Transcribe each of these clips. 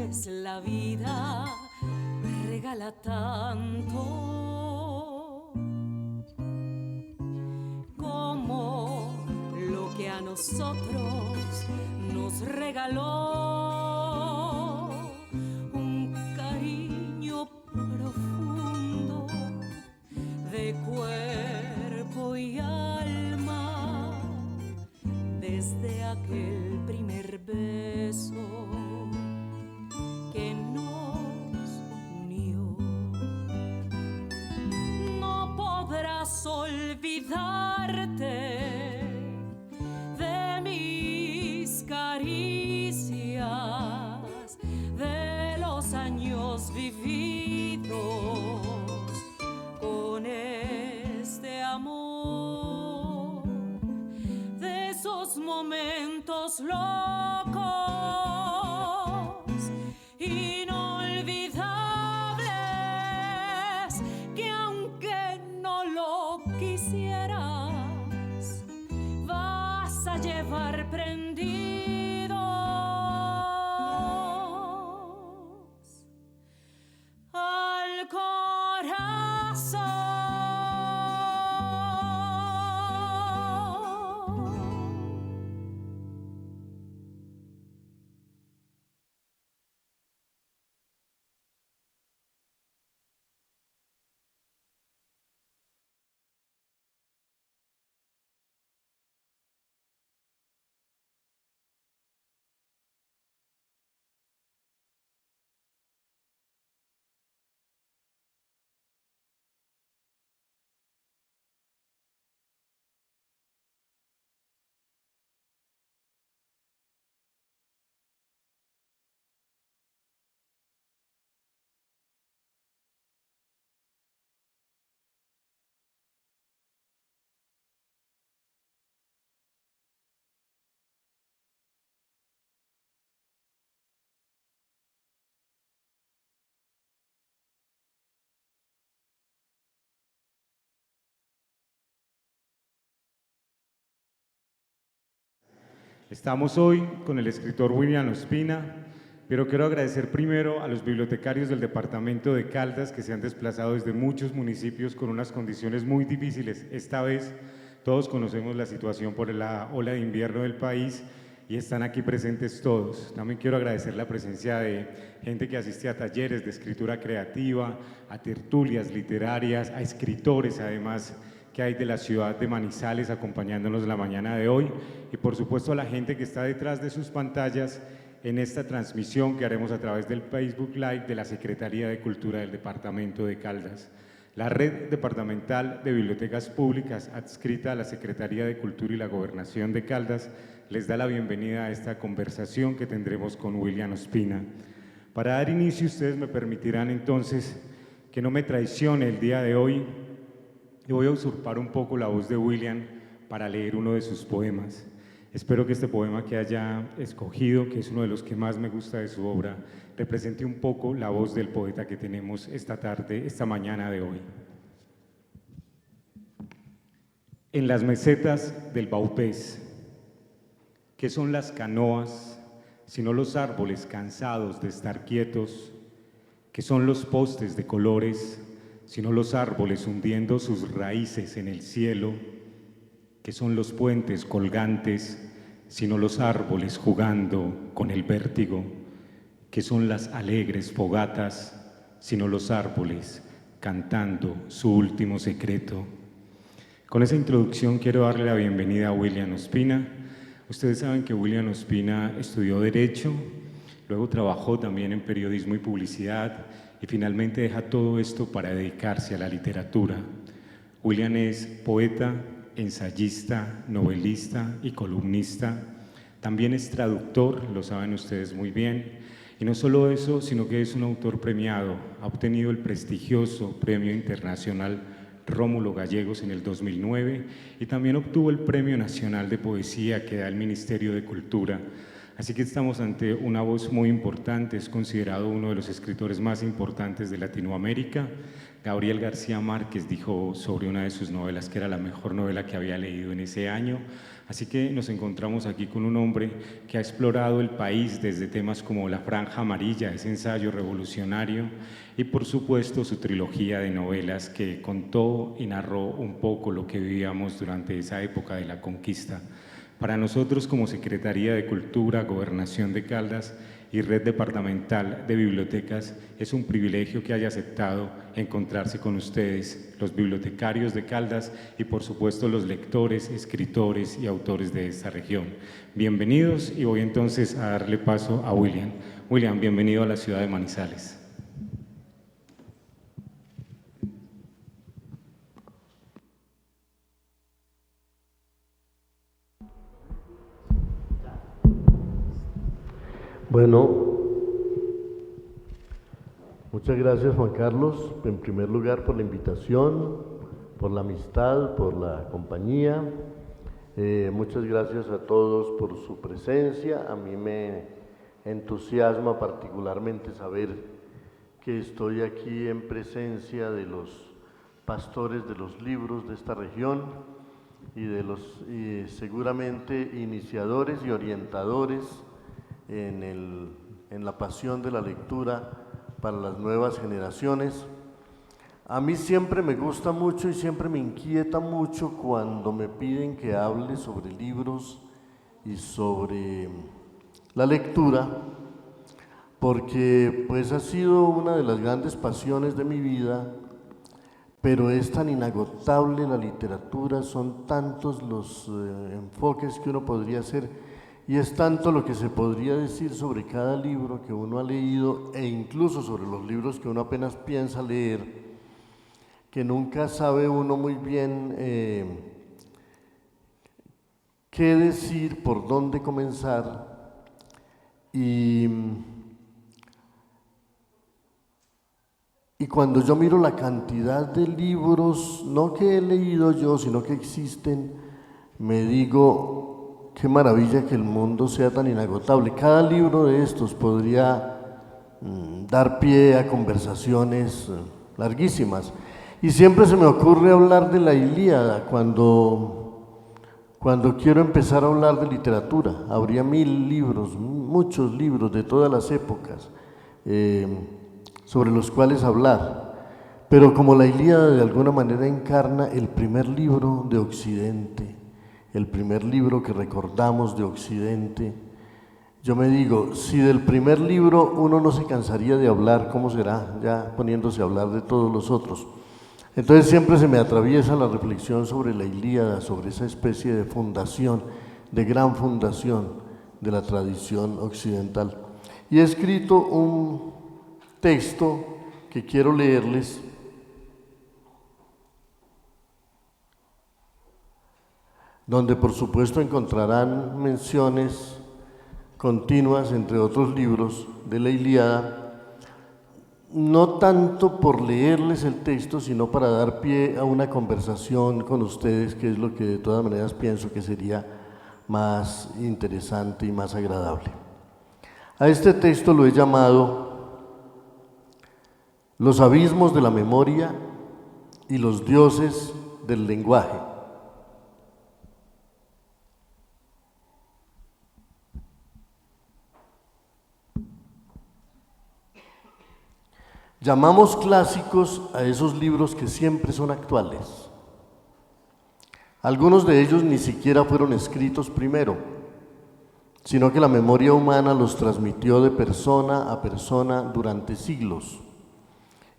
veces la vida regala tanto como lo que a nosotros nos regaló un cariño profundo de cuerpo y alma desde aquel primer beso que nos unió. No podrás olvidarte de mis caricias, de los años vividos con este amor, de esos momentos locos inolvidables que aunque no lo quisieras vas a llevar prendidos al corazón. Estamos hoy con el escritor William Ospina, pero quiero agradecer primero a los bibliotecarios del departamento de Caldas que se han desplazado desde muchos municipios con unas condiciones muy difíciles. Esta vez todos conocemos la situación por la ola de invierno del país y están aquí presentes todos. También quiero agradecer la presencia de gente que asiste a talleres de escritura creativa, a tertulias literarias, a escritores además que hay de la ciudad de Manizales acompañándonos la mañana de hoy y por supuesto a la gente que está detrás de sus pantallas en esta transmisión que haremos a través del Facebook Live de la Secretaría de Cultura del Departamento de Caldas. La Red Departamental de Bibliotecas Públicas adscrita a la Secretaría de Cultura y la Gobernación de Caldas les da la bienvenida a esta conversación que tendremos con William Ospina. Para dar inicio, ustedes me permitirán entonces que no me traicione el día de hoy. Y voy a usurpar un poco la voz de William para leer uno de sus poemas. Espero que este poema que haya escogido, que es uno de los que más me gusta de su obra, represente un poco la voz del poeta que tenemos esta tarde, esta mañana de hoy. En las mesetas del Baupés, ¿qué son las canoas, sino los árboles cansados de estar quietos? ¿Qué son los postes de colores, sino los árboles hundiendo sus raíces en el cielo? ¿Qué son los puentes colgantes, sino los árboles jugando con el vértigo? ¿Qué son las alegres fogatas, sino los árboles cantando su último secreto? Con esa introducción quiero darle la bienvenida a William Ospina. Ustedes saben que William Ospina estudió Derecho, luego trabajó también en periodismo y publicidad, y finalmente deja todo esto para dedicarse a la literatura. William es poeta, ensayista, novelista y columnista. También es traductor, lo saben ustedes muy bien. Y no solo eso, sino que es un autor premiado. Ha obtenido el prestigioso Premio Internacional Rómulo Gallegos en el 2009 y también obtuvo el Premio Nacional de Poesía que da el Ministerio de Cultura. Así que estamos ante una voz muy importante, es considerado uno de los escritores más importantes de Latinoamérica. Gabriel García Márquez dijo sobre una de sus novelas que era la mejor novela que había leído en ese año. Así que nos encontramos aquí con un hombre que ha explorado el país desde temas como La Franja Amarilla, ese ensayo revolucionario, y por supuesto su trilogía de novelas que contó y narró un poco lo que vivíamos durante esa época de la conquista. Para nosotros, como Secretaría de Cultura, Gobernación de Caldas y Red Departamental de Bibliotecas, es un privilegio que haya aceptado encontrarse con ustedes, los bibliotecarios de Caldas y por supuesto los lectores, escritores y autores de esta región. Bienvenidos, y voy entonces a darle paso a William. William, bienvenido a la ciudad de Manizales. Bueno, muchas gracias Juan Carlos, en primer lugar por la invitación, por la amistad, por la compañía. Muchas gracias a todos por su presencia. A mí me entusiasma particularmente saber que estoy aquí en presencia de los pastores de los libros de esta región y de los seguramente iniciadores y orientadores en la pasión de la lectura para las nuevas generaciones. A mí siempre me gusta mucho y siempre me inquieta mucho cuando me piden que hable sobre libros y sobre la lectura, porque pues ha sido una de las grandes pasiones de mi vida, pero es tan inagotable la literatura, son tantos los enfoques que uno podría hacer, y es tanto lo que se podría decir sobre cada libro que uno ha leído e incluso sobre los libros que uno apenas piensa leer, que nunca sabe uno muy bien qué decir, por dónde comenzar. Y cuando yo miro la cantidad de libros, no que he leído yo, sino que existen, me digo, qué maravilla que el mundo sea tan inagotable. Cada libro de estos podría dar pie a conversaciones larguísimas. Y siempre se me ocurre hablar de la Ilíada cuando quiero empezar a hablar de literatura. Habría 1000 libros, muchos libros de todas las épocas sobre los cuales hablar. Pero como la Ilíada de alguna manera encarna el primer libro de Occidente, el primer libro que recordamos de Occidente, yo me digo, si del primer libro uno no se cansaría de hablar, ¿cómo será ya poniéndose a hablar de todos los otros? Entonces siempre se me atraviesa la reflexión sobre la Ilíada, sobre esa especie de fundación, de gran fundación de la tradición occidental. Y he escrito un texto que quiero leerles, donde por supuesto encontrarán menciones continuas, entre otros libros, de la Ilíada, no tanto por leerles el texto, sino para dar pie a una conversación con ustedes, que es lo que de todas maneras pienso que sería más interesante y más agradable. A este texto lo he llamado Los abismos de la memoria y los dioses del lenguaje. Llamamos clásicos a esos libros que siempre son actuales. Algunos de ellos ni siquiera fueron escritos primero, sino que la memoria humana los transmitió de persona a persona durante siglos.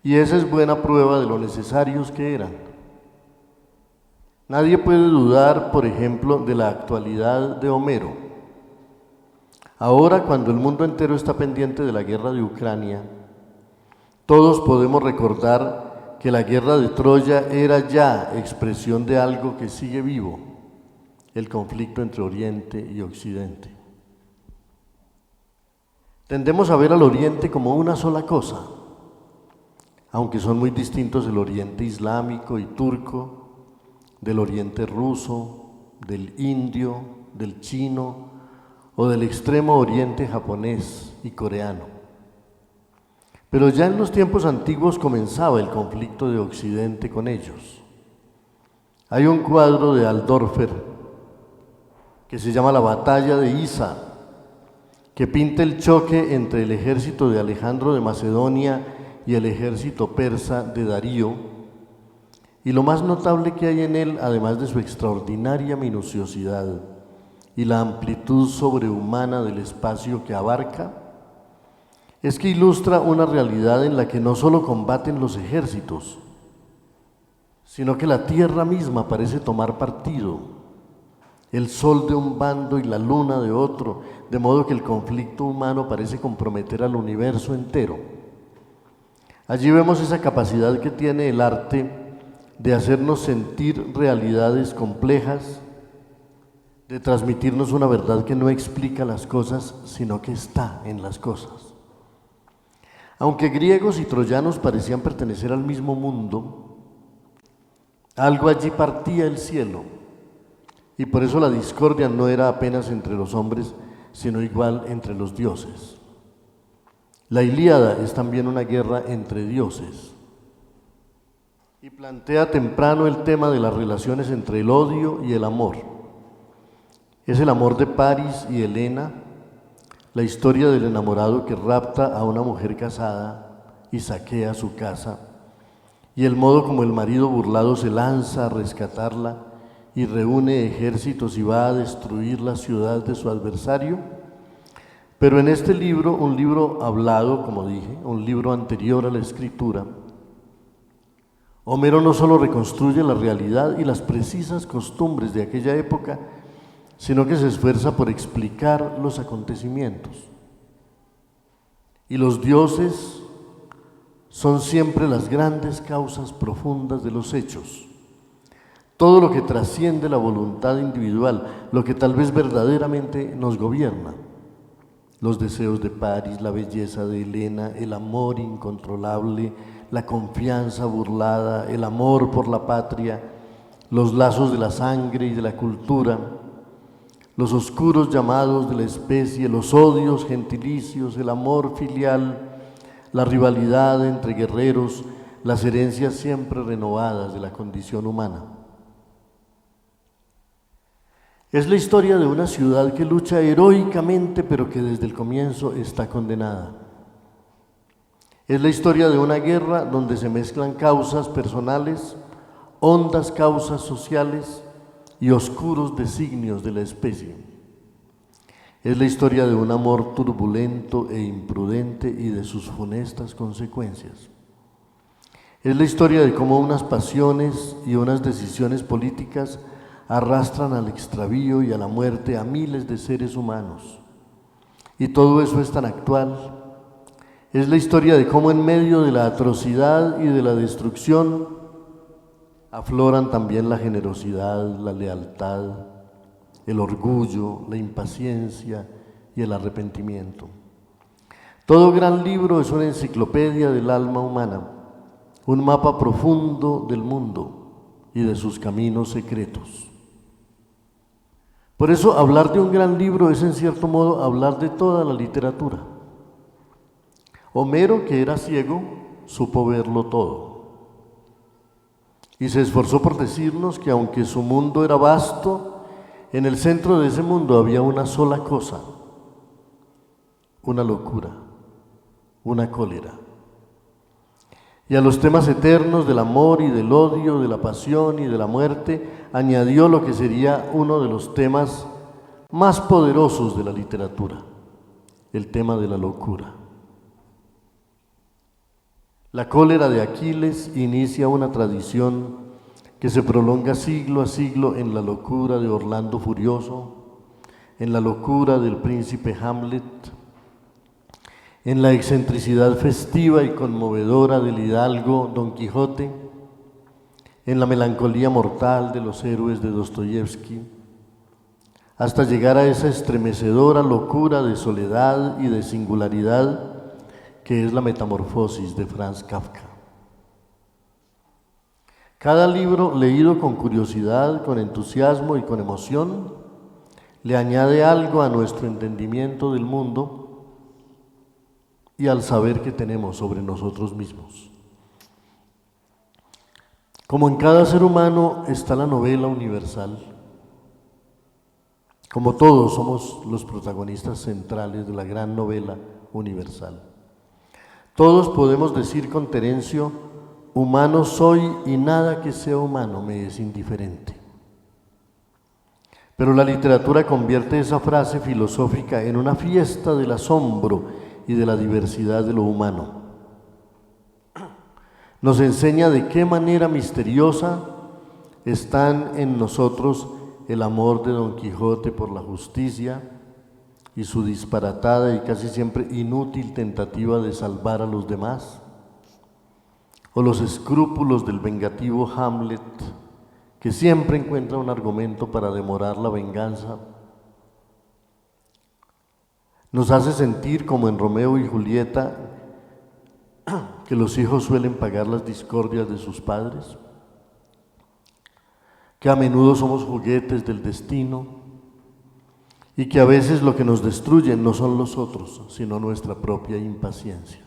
Y esa es buena prueba de lo necesarios que eran. Nadie puede dudar, por ejemplo, de la actualidad de Homero. Ahora, cuando el mundo entero está pendiente de la guerra de Ucrania, todos podemos recordar que la guerra de Troya era ya expresión de algo que sigue vivo, el conflicto entre Oriente y Occidente. Tendemos a ver al Oriente como una sola cosa, aunque son muy distintos el Oriente islámico y turco, del Oriente ruso, del indio, del chino o del extremo oriente japonés y coreano. Pero ya en los tiempos antiguos comenzaba el conflicto de Occidente con ellos. Hay un cuadro de Aldorfer que se llama La batalla de Isa, que pinta el choque entre el ejército de Alejandro de Macedonia y el ejército persa de Darío, y lo más notable que hay en él, además de su extraordinaria minuciosidad y la amplitud sobrehumana del espacio que abarca, es que ilustra una realidad en la que no solo combaten los ejércitos, sino que la tierra misma parece tomar partido, el sol de un bando y la luna de otro, de modo que el conflicto humano parece comprometer al universo entero. Allí vemos esa capacidad que tiene el arte de hacernos sentir realidades complejas, de transmitirnos una verdad que no explica las cosas, sino que está en las cosas. Aunque griegos y troyanos parecían pertenecer al mismo mundo, algo allí partía el cielo, y por eso la discordia no era apenas entre los hombres, sino igual entre los dioses. La Ilíada es también una guerra entre dioses, y plantea temprano el tema de las relaciones entre el odio y el amor. Es el amor de Paris y Helena, la historia del enamorado que rapta a una mujer casada y saquea su casa, y el modo como el marido burlado se lanza a rescatarla y reúne ejércitos y va a destruir la ciudad de su adversario. Pero en este libro, un libro hablado, como dije, un libro anterior a la escritura, Homero no solo reconstruye la realidad y las precisas costumbres de aquella época, sino que se esfuerza por explicar los acontecimientos. Y los dioses son siempre las grandes causas profundas de los hechos. Todo lo que trasciende la voluntad individual, lo que tal vez verdaderamente nos gobierna. Los deseos de Paris, la belleza de Helena, el amor incontrolable, la confianza burlada, el amor por la patria, los lazos de la sangre y de la cultura, los oscuros llamados de la especie, los odios gentilicios, el amor filial, la rivalidad entre guerreros, las herencias siempre renovadas de la condición humana. Es la historia de una ciudad que lucha heroicamente, pero que desde el comienzo está condenada. Es la historia de una guerra donde se mezclan causas personales, hondas causas sociales y oscuros designios de la especie. Es la historia de un amor turbulento e imprudente y de sus funestas consecuencias. Es la historia de cómo unas pasiones y unas decisiones políticas arrastran al extravío y a la muerte a miles de seres humanos. Y todo eso es tan actual. Es la historia de cómo en medio de la atrocidad y de la destrucción afloran también la generosidad, la lealtad, el orgullo, la impaciencia y el arrepentimiento. Todo gran libro es una enciclopedia del alma humana, un mapa profundo del mundo y de sus caminos secretos. Por eso hablar de un gran libro es en cierto modo hablar de toda la literatura. Homero, que era ciego, supo verlo todo. Y se esforzó por decirnos que aunque su mundo era vasto, en el centro de ese mundo había una sola cosa, una locura, una cólera. Y a los temas eternos del amor y del odio, de la pasión y de la muerte, añadió lo que sería uno de los temas más poderosos de la literatura, el tema de la locura. La cólera de Aquiles inicia una tradición que se prolonga siglo a siglo en la locura de Orlando Furioso, en la locura del príncipe Hamlet, en la excentricidad festiva y conmovedora del hidalgo Don Quijote, en la melancolía mortal de los héroes de Dostoyevsky, hasta llegar a esa estremecedora locura de soledad y de singularidad que es la Metamorfosis de Franz Kafka. Cada libro leído con curiosidad, con entusiasmo y con emoción, le añade algo a nuestro entendimiento del mundo y al saber que tenemos sobre nosotros mismos. Como en cada ser humano está la novela universal, como todos somos los protagonistas centrales de la gran novela universal. Todos podemos decir con Terencio: humano soy y nada que sea humano me es indiferente. Pero la literatura convierte esa frase filosófica en una fiesta del asombro y de la diversidad de lo humano. Nos enseña de qué manera misteriosa están en nosotros el amor de Don Quijote por la justicia y su disparatada y casi siempre inútil tentativa de salvar a los demás, o los escrúpulos del vengativo Hamlet, que siempre encuentra un argumento para demorar la venganza. Nos hace sentir, como en Romeo y Julieta, que los hijos suelen pagar las discordias de sus padres, que a menudo somos juguetes del destino y que a veces lo que nos destruyen no son los otros, sino nuestra propia impaciencia.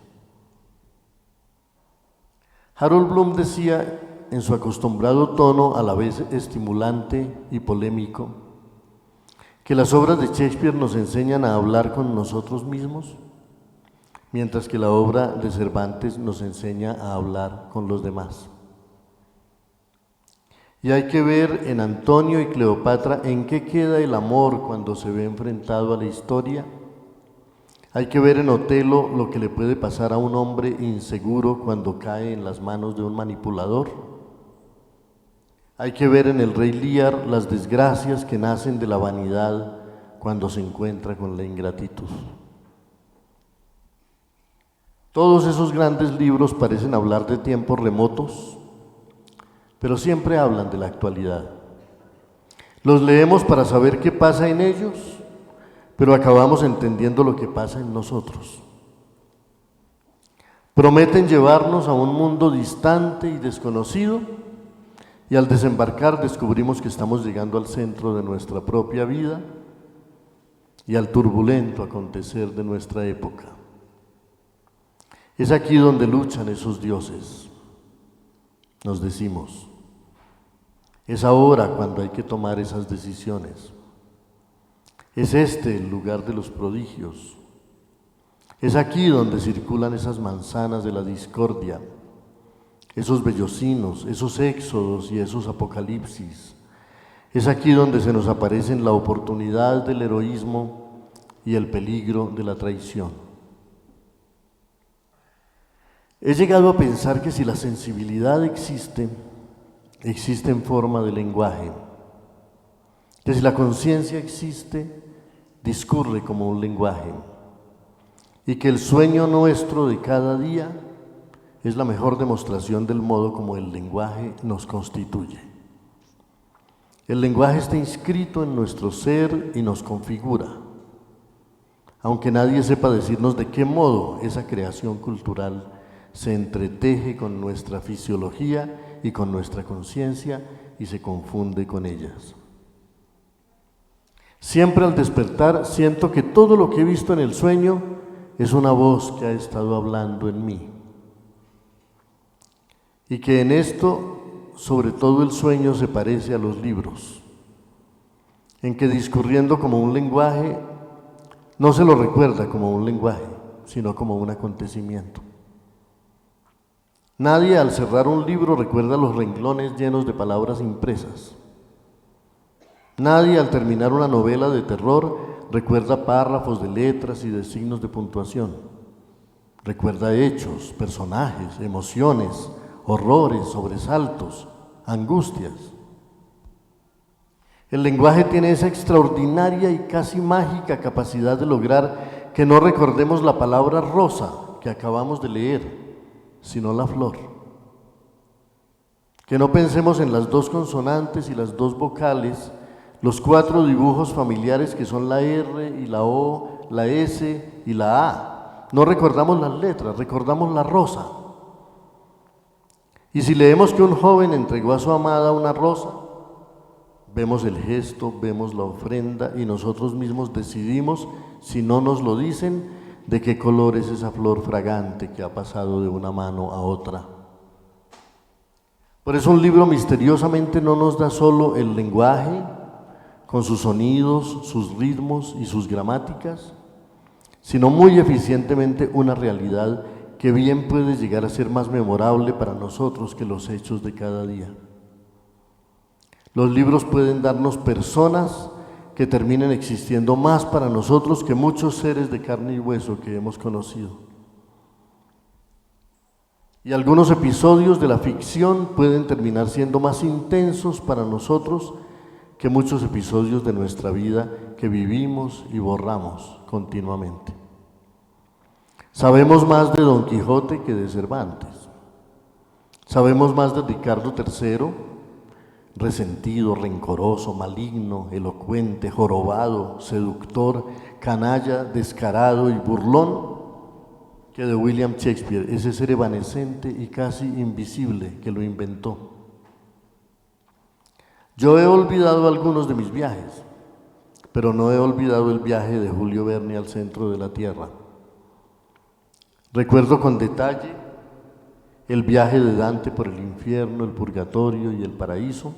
Harold Bloom decía, en su acostumbrado tono a la vez estimulante y polémico, que las obras de Shakespeare nos enseñan a hablar con nosotros mismos, mientras que la obra de Cervantes nos enseña a hablar con los demás. Y hay que ver en Antonio y Cleopatra en qué queda el amor cuando se ve enfrentado a la historia. Hay que ver en Otelo lo que le puede pasar a un hombre inseguro cuando cae en las manos de un manipulador. Hay que ver en el Rey Lear las desgracias que nacen de la vanidad cuando se encuentra con la ingratitud. Todos esos grandes libros parecen hablar de tiempos remotos, pero siempre hablan de la actualidad. Los leemos para saber qué pasa en ellos, pero acabamos entendiendo lo que pasa en nosotros. Prometen llevarnos a un mundo distante y desconocido, y al desembarcar descubrimos que estamos llegando al centro de nuestra propia vida y al turbulento acontecer de nuestra época. Es aquí donde luchan esos dioses, nos decimos. Es ahora cuando hay que tomar esas decisiones. Es este el lugar de los prodigios. Es aquí donde circulan esas manzanas de la discordia, esos vellocinos, esos éxodos y esos apocalipsis. Es aquí donde se nos aparecen la oportunidad del heroísmo y el peligro de la traición. He llegado a pensar que si la sensibilidad existe en forma de lenguaje, que si la conciencia existe, discurre como un lenguaje, y que el sueño nuestro de cada día es la mejor demostración del modo como el lenguaje nos constituye. El lenguaje está inscrito en nuestro ser y nos configura, aunque nadie sepa decirnos de qué modo esa creación cultural se entreteje con nuestra fisiología y con nuestra conciencia y se confunde con ellas. Siempre al despertar siento que todo lo que he visto en el sueño es una voz que ha estado hablando en mí. Y que en esto, sobre todo el sueño, se parece a los libros, en que discurriendo como un lenguaje, no se lo recuerda como un lenguaje, sino como un acontecimiento. Nadie al cerrar un libro recuerda los renglones llenos de palabras impresas. Nadie al terminar una novela de terror recuerda párrafos de letras y de signos de puntuación. Recuerda hechos, personajes, emociones, horrores, sobresaltos, angustias. El lenguaje tiene esa extraordinaria y casi mágica capacidad de lograr que no recordemos la palabra rosa que acabamos de leer, sino la flor. Que no pensemos en las dos consonantes y las dos vocales, los 4 dibujos familiares que son la R y la O, la S y la A. No recordamos las letras, recordamos la rosa. Y si leemos que un joven entregó a su amada una rosa, vemos el gesto, vemos la ofrenda y nosotros mismos decidimos, si no nos lo dicen, de qué color es esa flor fragante que ha pasado de una mano a otra. Por eso un libro misteriosamente no nos da solo el lenguaje, con sus sonidos, sus ritmos y sus gramáticas, sino muy eficientemente una realidad que bien puede llegar a ser más memorable para nosotros que los hechos de cada día. Los libros pueden darnos personas que terminen existiendo más para nosotros que muchos seres de carne y hueso que hemos conocido. Y algunos episodios de la ficción pueden terminar siendo más intensos para nosotros que muchos episodios de nuestra vida que vivimos y borramos continuamente. Sabemos más de Don Quijote que de Cervantes. Sabemos más de Ricardo III, resentido, rencoroso, maligno, elocuente, jorobado, seductor, canalla, descarado y burlón, que de William Shakespeare, ese ser evanescente y casi invisible que lo inventó. Yo he olvidado algunos de mis viajes, pero no he olvidado el viaje de Julio Verne al centro de la Tierra. Recuerdo con detalle el viaje de Dante por el infierno, el purgatorio y el paraíso.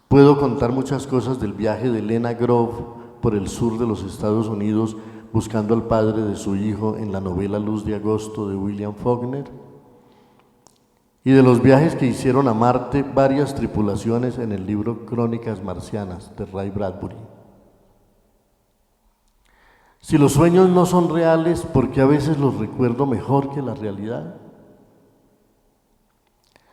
Puedo contar muchas cosas del viaje de Elena Grove por el sur de los Estados Unidos buscando al padre de su hijo en la novela Luz de Agosto de William Faulkner, y de los viajes que hicieron a Marte varias tripulaciones en el libro Crónicas Marcianas de Ray Bradbury. Si los sueños no son reales, ¿por qué a veces los recuerdo mejor que la realidad?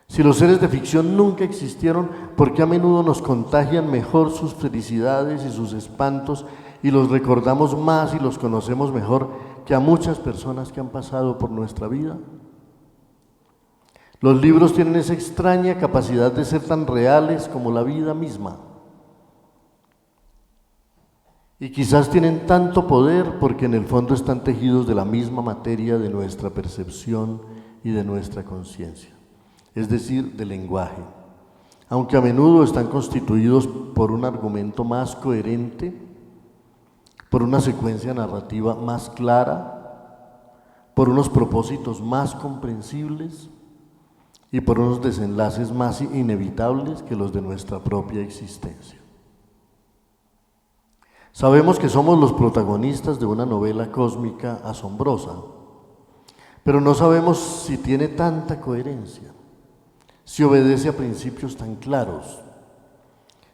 Si los seres de ficción nunca existieron, ¿por qué a menudo nos contagian mejor sus felicidades y sus espantos y los recordamos más y los conocemos mejor que a muchas personas que han pasado por nuestra vida? Los libros tienen esa extraña capacidad de ser tan reales como la vida misma. Y quizás tienen tanto poder porque en el fondo están tejidos de la misma materia de nuestra percepción y de nuestra conciencia, es decir, del lenguaje, aunque a menudo están constituidos por un argumento más coherente, por una secuencia narrativa más clara, por unos propósitos más comprensibles y por unos desenlaces más inevitables que los de nuestra propia existencia. Sabemos que somos los protagonistas de una novela cósmica asombrosa, pero no sabemos si tiene tanta coherencia, si obedece a principios tan claros,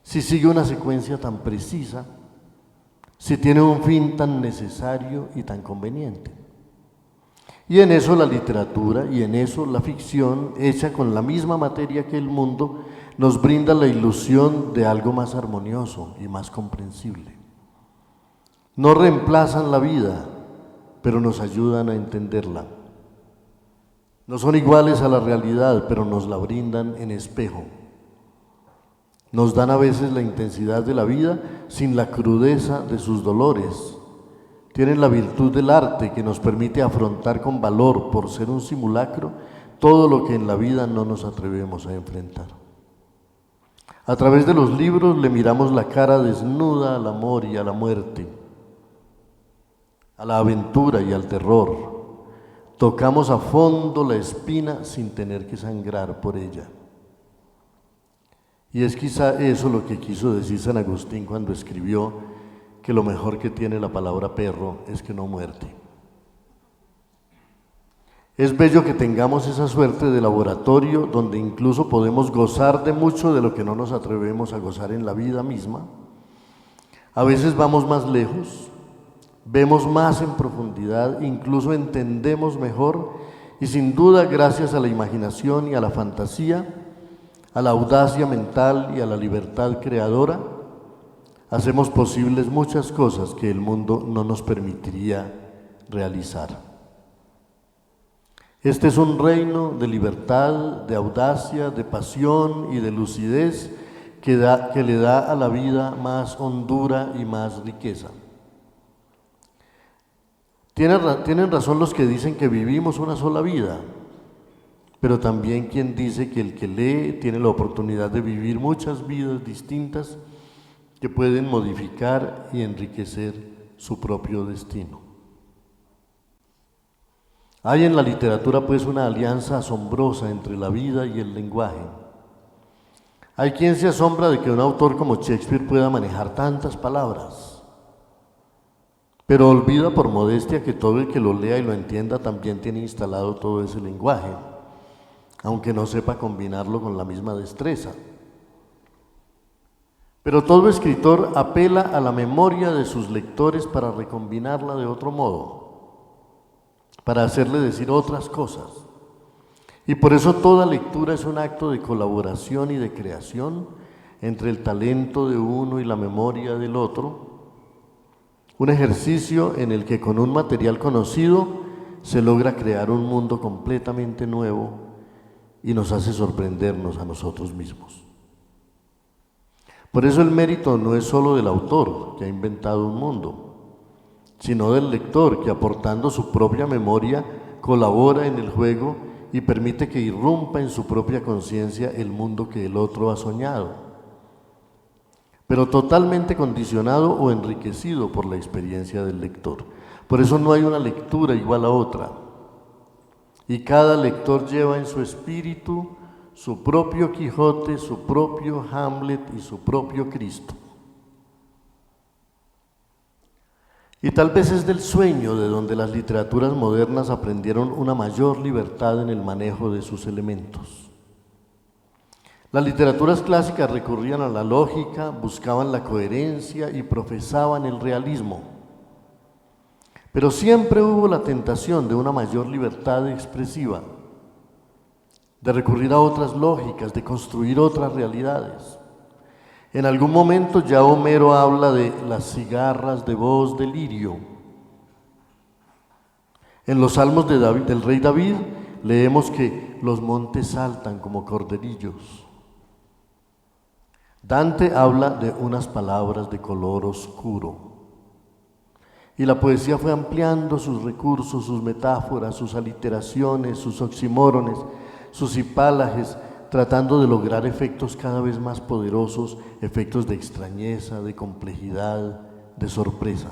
si sigue una secuencia tan precisa, si tiene un fin tan necesario y tan conveniente. Y en eso la literatura y en eso la ficción, hecha con la misma materia que el mundo, nos brinda la ilusión de algo más armonioso y más comprensible. No reemplazan la vida, pero nos ayudan a entenderla. No son iguales a la realidad, pero nos la brindan en espejo. Nos dan a veces la intensidad de la vida sin la crudeza de sus dolores. Tienen la virtud del arte que nos permite afrontar con valor, por ser un simulacro, todo lo que en la vida no nos atrevemos a enfrentar. A través de los libros le miramos la cara desnuda al amor y a la muerte, a la aventura y al terror. Tocamos a fondo la espina sin tener que sangrar por ella. Y es quizá eso lo que quiso decir San Agustín cuando escribió que lo mejor que tiene la palabra perro es que no muerde. Es bello que tengamos esa suerte de laboratorio donde incluso podemos gozar de mucho de lo que no nos atrevemos a gozar en la vida misma. A veces vamos más lejos, vemos más en profundidad, incluso entendemos mejor y sin duda gracias a la imaginación y a la fantasía, a la audacia mental y a la libertad creadora, hacemos posibles muchas cosas que el mundo no nos permitiría realizar. Este es un reino de libertad, de audacia, de pasión y de lucidez que le da a la vida más hondura y más riqueza. Tienen razón los que dicen que vivimos una sola vida, pero también quien dice que el que lee tiene la oportunidad de vivir muchas vidas distintas que pueden modificar y enriquecer su propio destino. Hay en la literatura pues una alianza asombrosa entre la vida y el lenguaje. Hay quien se asombra de que un autor como Shakespeare pueda manejar tantas palabras, pero olvida por modestia que todo el que lo lea y lo entienda también tiene instalado todo ese lenguaje, aunque no sepa combinarlo con la misma destreza. Pero todo escritor apela a la memoria de sus lectores para recombinarla de otro modo, para hacerle decir otras cosas. Y por eso toda lectura es un acto de colaboración y de creación entre el talento de uno y la memoria del otro, un ejercicio en el que con un material conocido se logra crear un mundo completamente nuevo y nos hace sorprendernos a nosotros mismos. Por eso el mérito no es solo del autor, que ha inventado un mundo, sino del lector, que aportando su propia memoria colabora en el juego y permite que irrumpa en su propia conciencia el mundo que el otro ha soñado, pero totalmente condicionado o enriquecido por la experiencia del lector. Por eso no hay una lectura igual a otra, y cada lector lleva en su espíritu su propio Quijote, su propio Hamlet y su propio Cristo. Y tal vez es del sueño de donde las literaturas modernas aprendieron una mayor libertad en el manejo de sus elementos. Las literaturas clásicas recurrían a la lógica, buscaban la coherencia y profesaban el realismo. Pero siempre hubo la tentación de una mayor libertad expresiva, de recurrir a otras lógicas, de construir otras realidades. En algún momento ya Homero habla de las cigarras de voz de lirio. En los salmos del rey David leemos que los montes saltan como corderillos. Dante habla de unas palabras de color oscuro. Y la poesía fue ampliando sus recursos, sus metáforas, sus aliteraciones, sus oxímorones, sus hipálages, tratando de lograr efectos cada vez más poderosos, efectos de extrañeza, de complejidad, de sorpresa.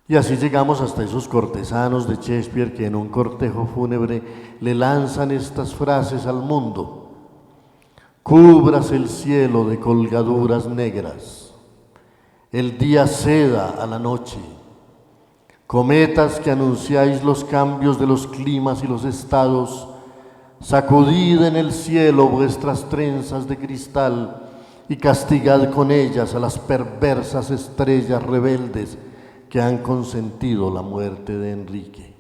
Y así llegamos hasta esos cortesanos de Shakespeare que en un cortejo fúnebre le lanzan estas frases al mundo: cúbrase el cielo de colgaduras negras, el día ceda a la noche, cometas que anunciáis los cambios de los climas y los estados, sacudid en el cielo vuestras trenzas de cristal y castigad con ellas a las perversas estrellas rebeldes que han consentido la muerte de Enrique.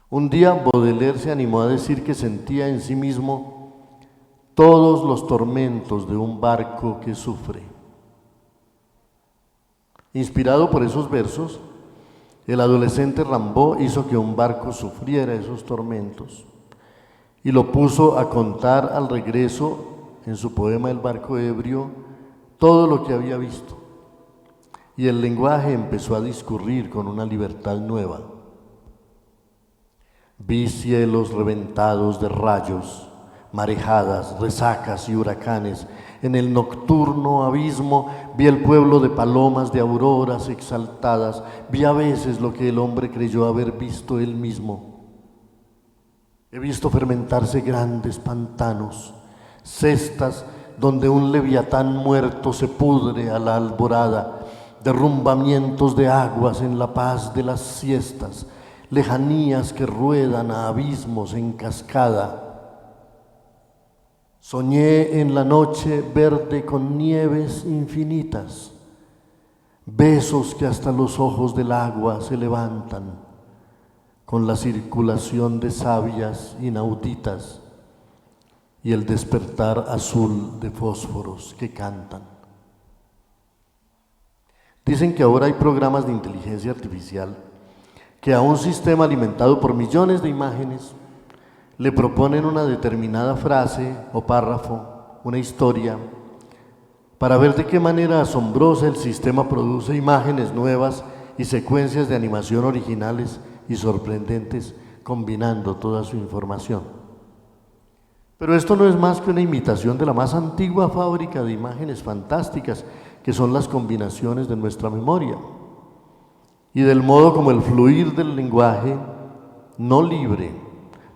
Un día Baudelaire se animó a decir que sentía en sí mismo todos los tormentos de un barco que sufre. Inspirado por esos versos, el adolescente Rimbaud hizo que un barco sufriera esos tormentos y lo puso a contar al regreso, en su poema El barco ebrio, todo lo que había visto. Y el lenguaje empezó a discurrir con una libertad nueva. Vi cielos reventados de rayos, marejadas, resacas y huracanes. En el nocturno abismo vi el pueblo de palomas, de auroras exaltadas. Vi a veces lo que el hombre creyó haber visto él mismo. He visto fermentarse grandes pantanos, cestas donde un leviatán muerto se pudre a la alborada, derrumbamientos de aguas en la paz de las siestas, lejanías que ruedan a abismos en cascada. Soñé en la noche verde con nieves infinitas, besos que hasta los ojos del agua se levantan, con la circulación de sabias inauditas y el despertar azul de fósforos que cantan. Dicen que ahora hay programas de inteligencia artificial que a un sistema alimentado por millones de imágenes le proponen una determinada frase o párrafo, una historia, para ver de qué manera asombrosa el sistema produce imágenes nuevas y secuencias de animación originales y sorprendentes combinando toda su información. Pero esto no es más que una imitación de la más antigua fábrica de imágenes fantásticas, que son las combinaciones de nuestra memoria, y del modo como el fluir del lenguaje, no libre,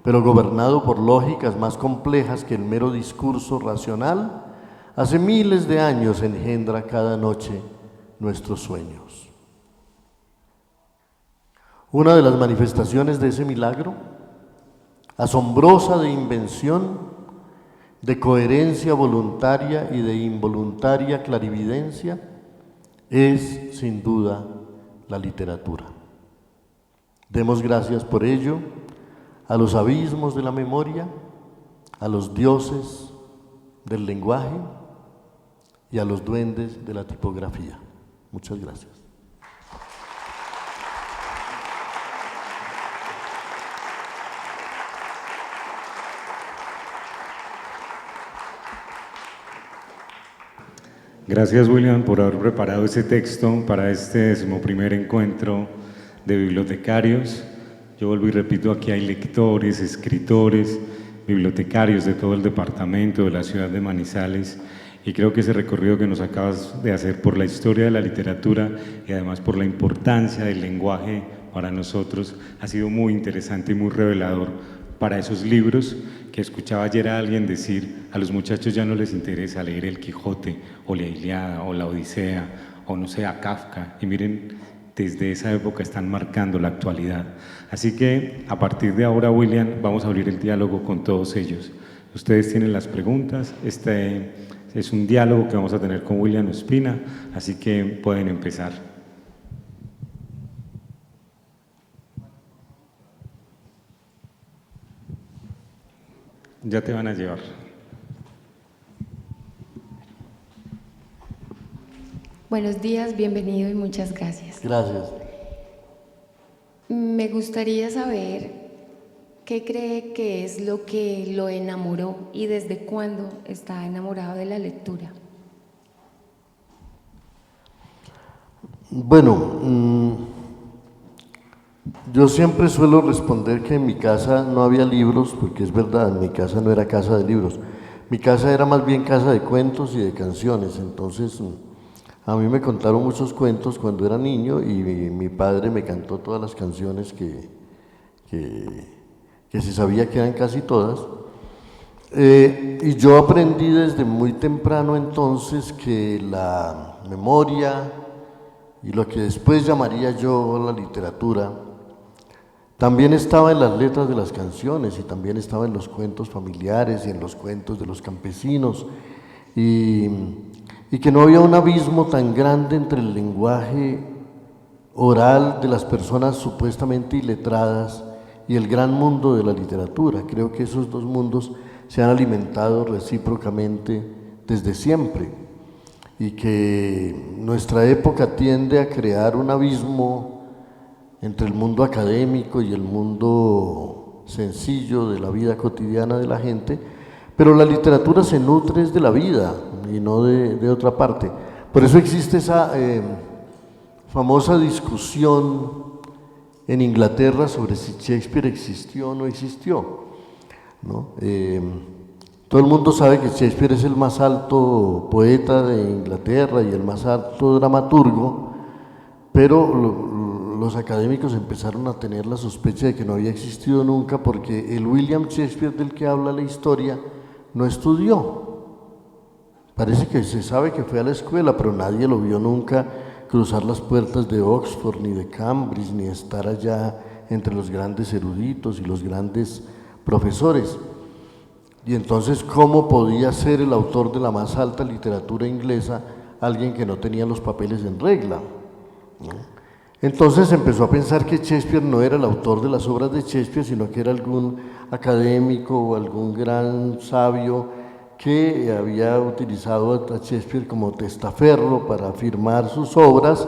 pero gobernado por lógicas más complejas que el mero discurso racional, hace miles de años engendra cada noche nuestros sueños. Una de las manifestaciones de ese milagro, asombrosa de invención, de coherencia voluntaria y de involuntaria clarividencia, es sin duda la literatura. Demos gracias por ello a los abismos de la memoria, a los dioses del lenguaje y a los duendes de la tipografía. Muchas gracias. Gracias, William, por haber preparado ese texto para este 11º encuentro de bibliotecarios. Yo vuelvo y repito, aquí hay lectores, escritores, bibliotecarios de todo el departamento, de la ciudad de Manizales, y creo que ese recorrido que nos acabas de hacer por la historia de la literatura y además por la importancia del lenguaje para nosotros ha sido muy interesante y muy revelador para esos libros que escuchaba ayer a alguien decir: a los muchachos ya no les interesa leer el Quijote o la Ilíada o la Odisea o no sé, a Kafka, y miren, desde esa época están marcando la actualidad. Así que a partir de ahora, William, vamos a abrir el diálogo con todos ellos. Ustedes tienen las preguntas, este es un diálogo que vamos a tener con William Ospina, así que pueden empezar. Ya te van a llevar. Buenos días, bienvenido y muchas gracias. Gracias. Me gustaría saber qué cree que es lo que lo enamoró y desde cuándo está enamorado de la lectura. Bueno, yo siempre suelo responder que en mi casa no había libros, porque es verdad, en mi casa no era casa de libros. Mi casa era más bien casa de cuentos y de canciones, entonces a mí me contaron muchos cuentos cuando era niño y mi padre me cantó todas las canciones que se sabía que eran casi todas. Y yo aprendí desde muy temprano entonces que la memoria y lo que después llamaría yo la literatura también estaba en las letras de las canciones y también estaba en los cuentos familiares y en los cuentos de los campesinos, y que no había un abismo tan grande entre el lenguaje oral de las personas supuestamente iletradas y el gran mundo de la literatura. Creo que esos dos mundos se han alimentado recíprocamente desde siempre y que nuestra época tiende a crear un abismo entre el mundo académico y el mundo sencillo de la vida cotidiana de la gente, pero la literatura se nutre de la vida y no de otra parte. Por eso existe esa famosa discusión en Inglaterra sobre si Shakespeare existió o no existió, ¿no? Todo el mundo sabe que Shakespeare es el más alto poeta de Inglaterra y el más alto dramaturgo, pero los académicos empezaron a tener la sospecha de que no había existido nunca, porque el William Shakespeare del que habla la historia no estudió. Parece que se sabe que fue a la escuela, pero nadie lo vio nunca cruzar las puertas de Oxford, ni de Cambridge, ni estar allá entre los grandes eruditos y los grandes profesores. Y entonces, ¿cómo podía ser el autor de la más alta literatura inglesa alguien que no tenía los papeles en regla, ¿no? Entonces empezó a pensar que Shakespeare no era el autor de las obras de Shakespeare, sino que era algún académico o algún gran sabio que había utilizado a Shakespeare como testaferro para firmar sus obras,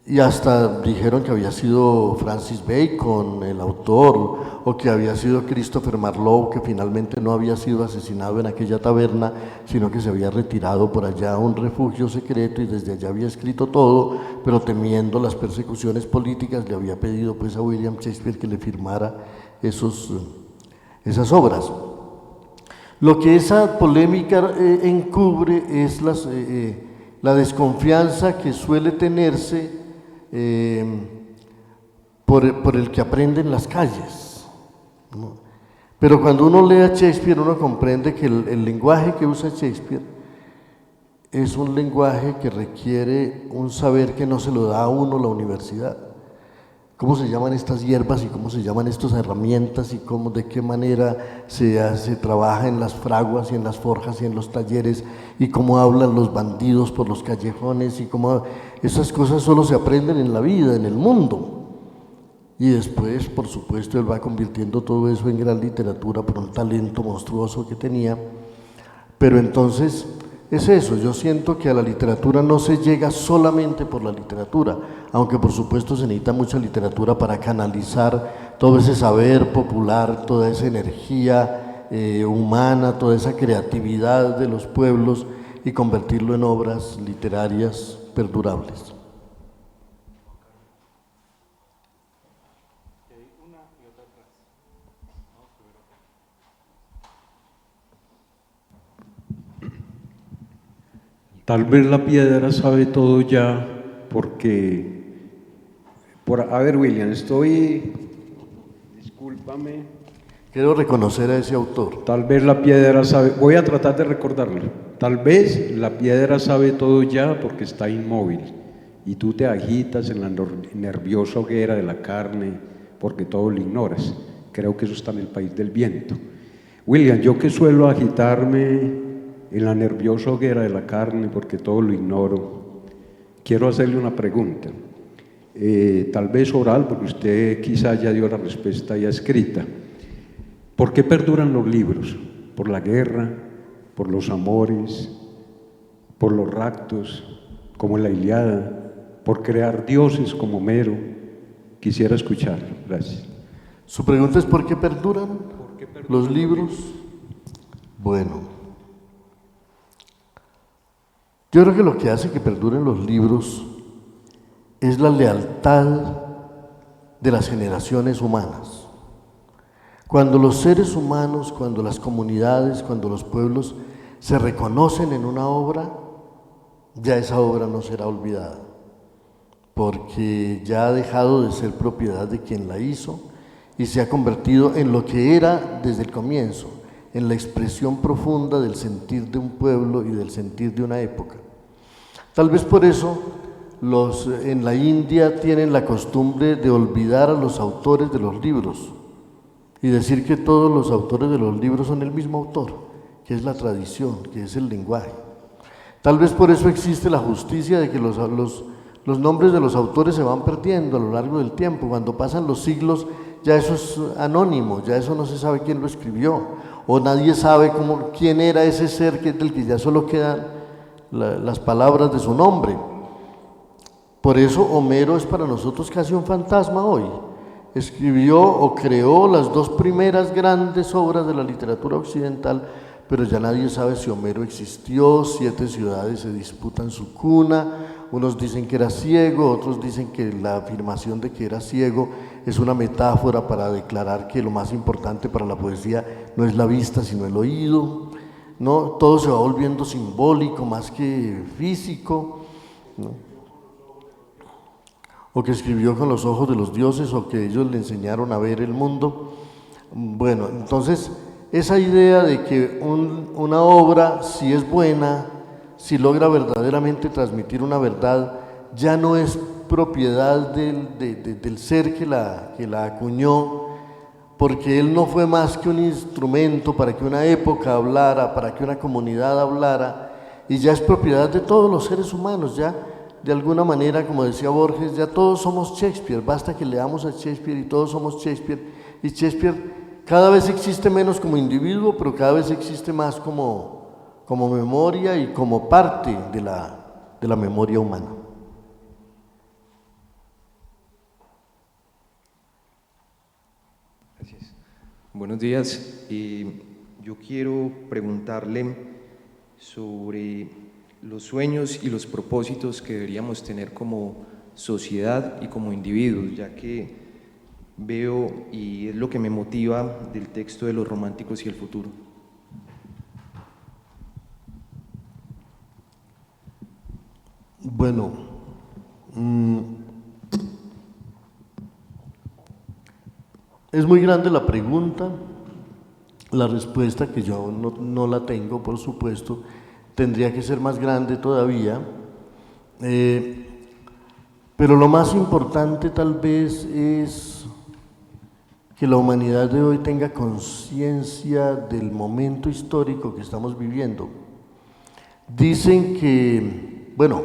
y hasta dijeron que había sido Francis Bacon el autor, o que había sido Christopher Marlowe, que finalmente no había sido asesinado en aquella taberna, sino que se había retirado por allá a un refugio secreto y desde allá había escrito todo, pero temiendo las persecuciones políticas le había pedido pues a William Shakespeare que le firmara esas obras. Lo que esa polémica encubre es la desconfianza que suele tenerse por el que aprende en las calles, ¿no? Pero cuando uno lee a Shakespeare, uno comprende que el lenguaje que usa Shakespeare es un lenguaje que requiere un saber que no se lo da a uno la universidad. ¿Cómo se llaman estas hierbas y cómo se llaman estas herramientas y de qué manera se trabaja en las fraguas y en las forjas y en los talleres y cómo hablan los bandidos por los callejones y cómo esas cosas solo se aprenden en la vida, en el mundo? Y después, por supuesto, él va convirtiendo todo eso en gran literatura por un talento monstruoso que tenía. Pero entonces es eso, yo siento que a la literatura no se llega solamente por la literatura, aunque por supuesto se necesita mucha literatura para canalizar todo ese saber popular, toda esa energía humana, toda esa creatividad de los pueblos y convertirlo en obras literarias perdurables. Tal vez la piedra sabe todo ya, porque, a ver, William, discúlpame. Quiero reconocer a ese autor. Tal vez la piedra sabe, voy a tratar de recordarlo, tal vez la piedra sabe todo ya porque está inmóvil, y tú te agitas en la nerviosa hoguera de la carne porque todo lo ignoras. Creo que eso está en el país del viento. William, yo que suelo agitarme en la nerviosa hoguera de la carne porque todo lo ignoro, quiero hacerle una pregunta, tal vez oral, porque usted quizá ya dio la respuesta ya escrita. ¿Por qué perduran los libros? ¿Por la guerra? ¿Por los amores? ¿Por los raptos, como en la Ilíada? ¿Por crear dioses como Homero? Quisiera escucharlo. Gracias. Su pregunta es ¿por qué perduran los libros? Bueno, yo creo que lo que hace que perduren los libros es la lealtad de las generaciones humanas. Cuando los seres humanos, cuando las comunidades, cuando los pueblos se reconocen en una obra, ya esa obra no será olvidada, porque ya ha dejado de ser propiedad de quien la hizo y se ha convertido en lo que era desde el comienzo, en la expresión profunda del sentir de un pueblo y del sentir de una época. Tal vez por eso en la India tienen la costumbre de olvidar a los autores de los libros y decir que todos los autores de los libros son el mismo autor, que es la tradición, que es el lenguaje. Tal vez por eso existe la justicia de que los nombres de los autores se van perdiendo a lo largo del tiempo. Cuando pasan los siglos ya eso es anónimo, ya eso no se sabe quién lo escribió, o nadie sabe quién era ese ser del que ya solo quedan las palabras de su nombre. Por eso Homero es para nosotros casi un fantasma hoy. Escribió o creó las dos primeras grandes obras de la literatura occidental, pero ya nadie sabe si Homero existió. 7 ciudades se disputan su cuna, unos dicen que era ciego, otros dicen que la afirmación de que era ciego es una metáfora para declarar que lo más importante para la poesía no es la vista sino el oído, ¿no? Todo se va volviendo simbólico más que físico, ¿no? O que escribió con los ojos de los dioses, o que ellos le enseñaron a ver el mundo. Bueno, entonces esa idea de que una obra, si es buena, si logra verdaderamente transmitir una verdad, ya no es propiedad del ser que la acuñó, porque él no fue más que un instrumento para que una época hablara, para que una comunidad hablara, y ya es propiedad de todos los seres humanos. Ya de alguna manera, como decía Borges, ya todos somos Shakespeare, basta que leamos a Shakespeare y todos somos Shakespeare, y Shakespeare cada vez existe menos como individuo, pero cada vez existe más como memoria y como parte de la memoria humana. Buenos días. Yo quiero preguntarle sobre los sueños y los propósitos que deberíamos tener como sociedad y como individuos, ya que veo, y es lo que me motiva del texto de los románticos y el futuro. Bueno, es muy grande la pregunta, la respuesta que yo no la tengo, por supuesto, tendría que ser más grande todavía, pero lo más importante tal vez es que la humanidad de hoy tenga conciencia del momento histórico que estamos viviendo. Dicen que, bueno,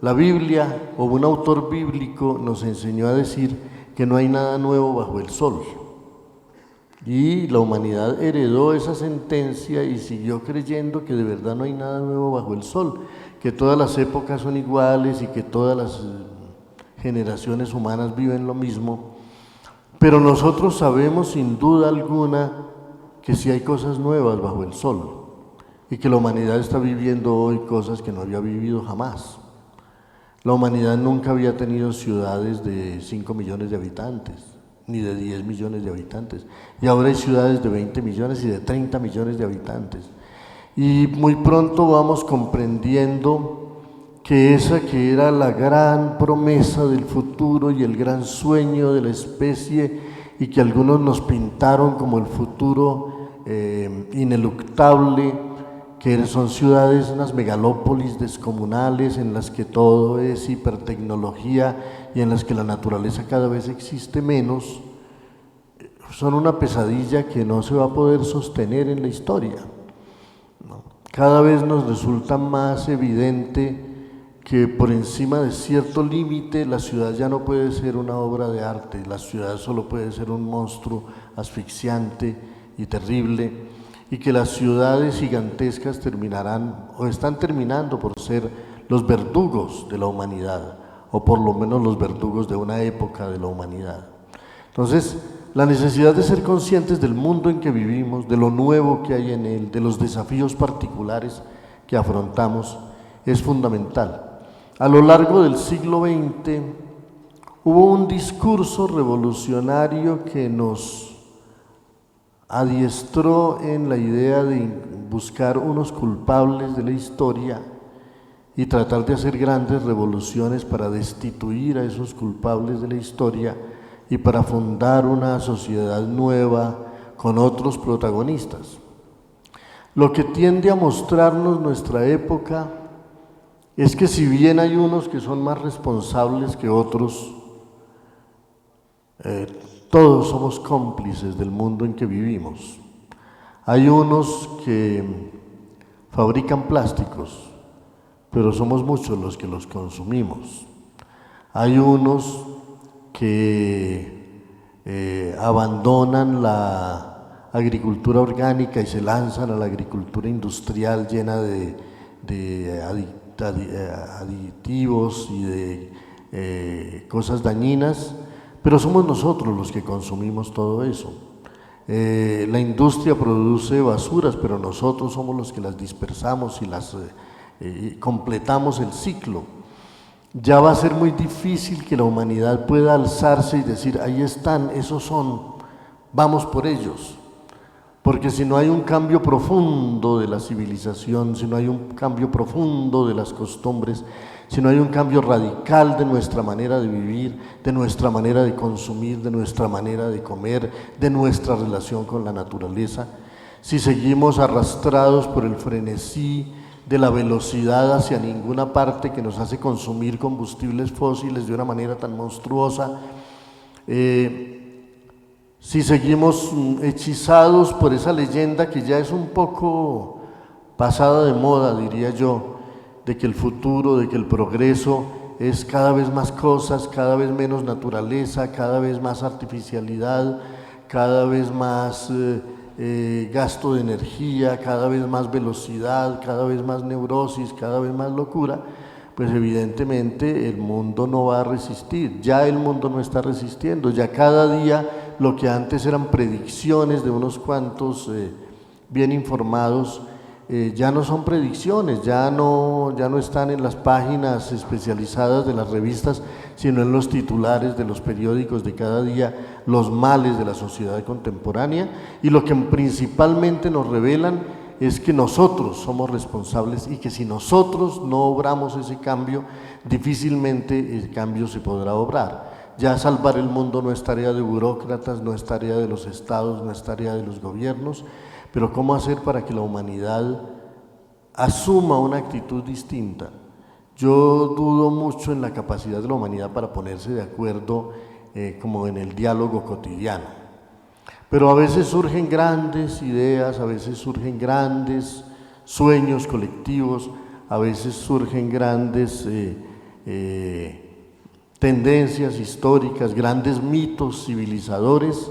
la Biblia o un autor bíblico nos enseñó a decir que no hay nada nuevo bajo el sol. Y la humanidad heredó esa sentencia y siguió creyendo que de verdad no hay nada nuevo bajo el sol, que todas las épocas son iguales y que todas las generaciones humanas viven lo mismo. Pero nosotros sabemos sin duda alguna que sí hay cosas nuevas bajo el sol y que la humanidad está viviendo hoy cosas que no había vivido jamás. La humanidad nunca había tenido ciudades de 5 millones de habitantes, ni de 10 millones de habitantes, y ahora hay ciudades de 20 millones y de 30 millones de habitantes. Y muy pronto vamos comprendiendo que esa que era la gran promesa del futuro y el gran sueño de la especie, y que algunos nos pintaron como el futuro ineluctable, que son ciudades, unas megalópolis descomunales en las que todo es hipertecnología y en las que la naturaleza cada vez existe menos, son una pesadilla que no se va a poder sostener en la historia. Cada vez nos resulta más evidente que por encima de cierto límite la ciudad ya no puede ser una obra de arte, la ciudad solo puede ser un monstruo asfixiante y terrible, y que las ciudades gigantescas terminarán o están terminando por ser los verdugos de la humanidad, o por lo menos los verdugos de una época de la humanidad. Entonces, la necesidad de ser conscientes del mundo en que vivimos, de lo nuevo que hay en él, de los desafíos particulares que afrontamos, es fundamental. A lo largo del siglo XX hubo un discurso revolucionario que nos adiestró en la idea de buscar unos culpables de la historia y tratar de hacer grandes revoluciones para destituir a esos culpables de la historia y para fundar una sociedad nueva con otros protagonistas. Lo que tiende a mostrarnos nuestra época es que si bien hay unos que son más responsables que otros, todos somos cómplices del mundo en que vivimos. Hay unos que fabrican plásticos, pero somos muchos los que los consumimos. Hay unos que abandonan la agricultura orgánica y se lanzan a la agricultura industrial llena de aditivos y de cosas dañinas, pero somos nosotros los que consumimos todo eso. La industria produce basuras, pero nosotros somos los que las dispersamos y las completamos el ciclo. Ya va a ser muy difícil que la humanidad pueda alzarse y decir, ahí están, esos son, vamos por ellos. Porque si no hay un cambio profundo de la civilización, si no hay un cambio profundo de las costumbres, si no hay un cambio radical de nuestra manera de vivir, de nuestra manera de consumir, de nuestra manera de comer, de nuestra relación con la naturaleza, si seguimos arrastrados por el frenesí de la velocidad hacia ninguna parte que nos hace consumir combustibles fósiles de una manera tan monstruosa, si seguimos hechizados por esa leyenda que ya es un poco pasada de moda, diría yo, de que el futuro, de que el progreso es cada vez más cosas, cada vez menos naturaleza, cada vez más artificialidad, cada vez más gasto de energía, cada vez más velocidad, cada vez más neurosis, cada vez más locura, pues evidentemente el mundo no va a resistir. Ya el mundo no está resistiendo, ya cada día lo que antes eran predicciones de unos cuantos bien informados, ya no son predicciones, ya no están en las páginas especializadas de las revistas, sino en los titulares de los periódicos de cada día, los males de la sociedad contemporánea, y lo que principalmente nos revelan es que nosotros somos responsables y que si nosotros no obramos ese cambio, difícilmente el cambio se podrá obrar. Ya salvar el mundo no es tarea de burócratas, no es tarea de los estados, no es tarea de los gobiernos, pero ¿cómo hacer para que la humanidad asuma una actitud distinta? Yo dudo mucho en la capacidad de la humanidad para ponerse de acuerdo como en el diálogo cotidiano. Pero a veces surgen grandes ideas, a veces surgen grandes sueños colectivos, a veces surgen grandes tendencias históricas, grandes mitos civilizadores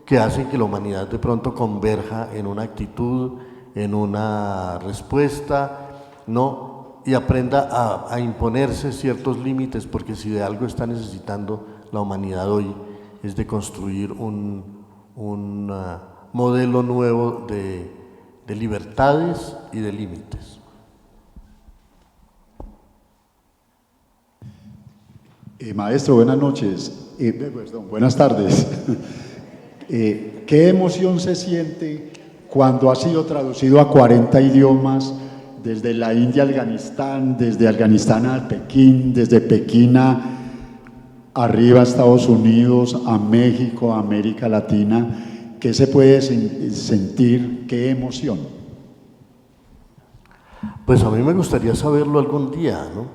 que hacen que la humanidad de pronto converja en una actitud, en una respuesta, ¿no? Y aprenda a imponerse ciertos límites, porque si de algo está necesitando la humanidad hoy es de construir un modelo nuevo de libertades y de límites. Maestro, buenas noches, buenas tardes. ¿Qué emoción se siente cuando ha sido traducido a 40 idiomas, desde la India a Afganistán, desde Afganistán a Pekín, desde Pekín arriba a Estados Unidos, a México, a América Latina? ¿Qué se puede sentir? ¿Qué emoción? Pues a mí me gustaría saberlo algún día, ¿no?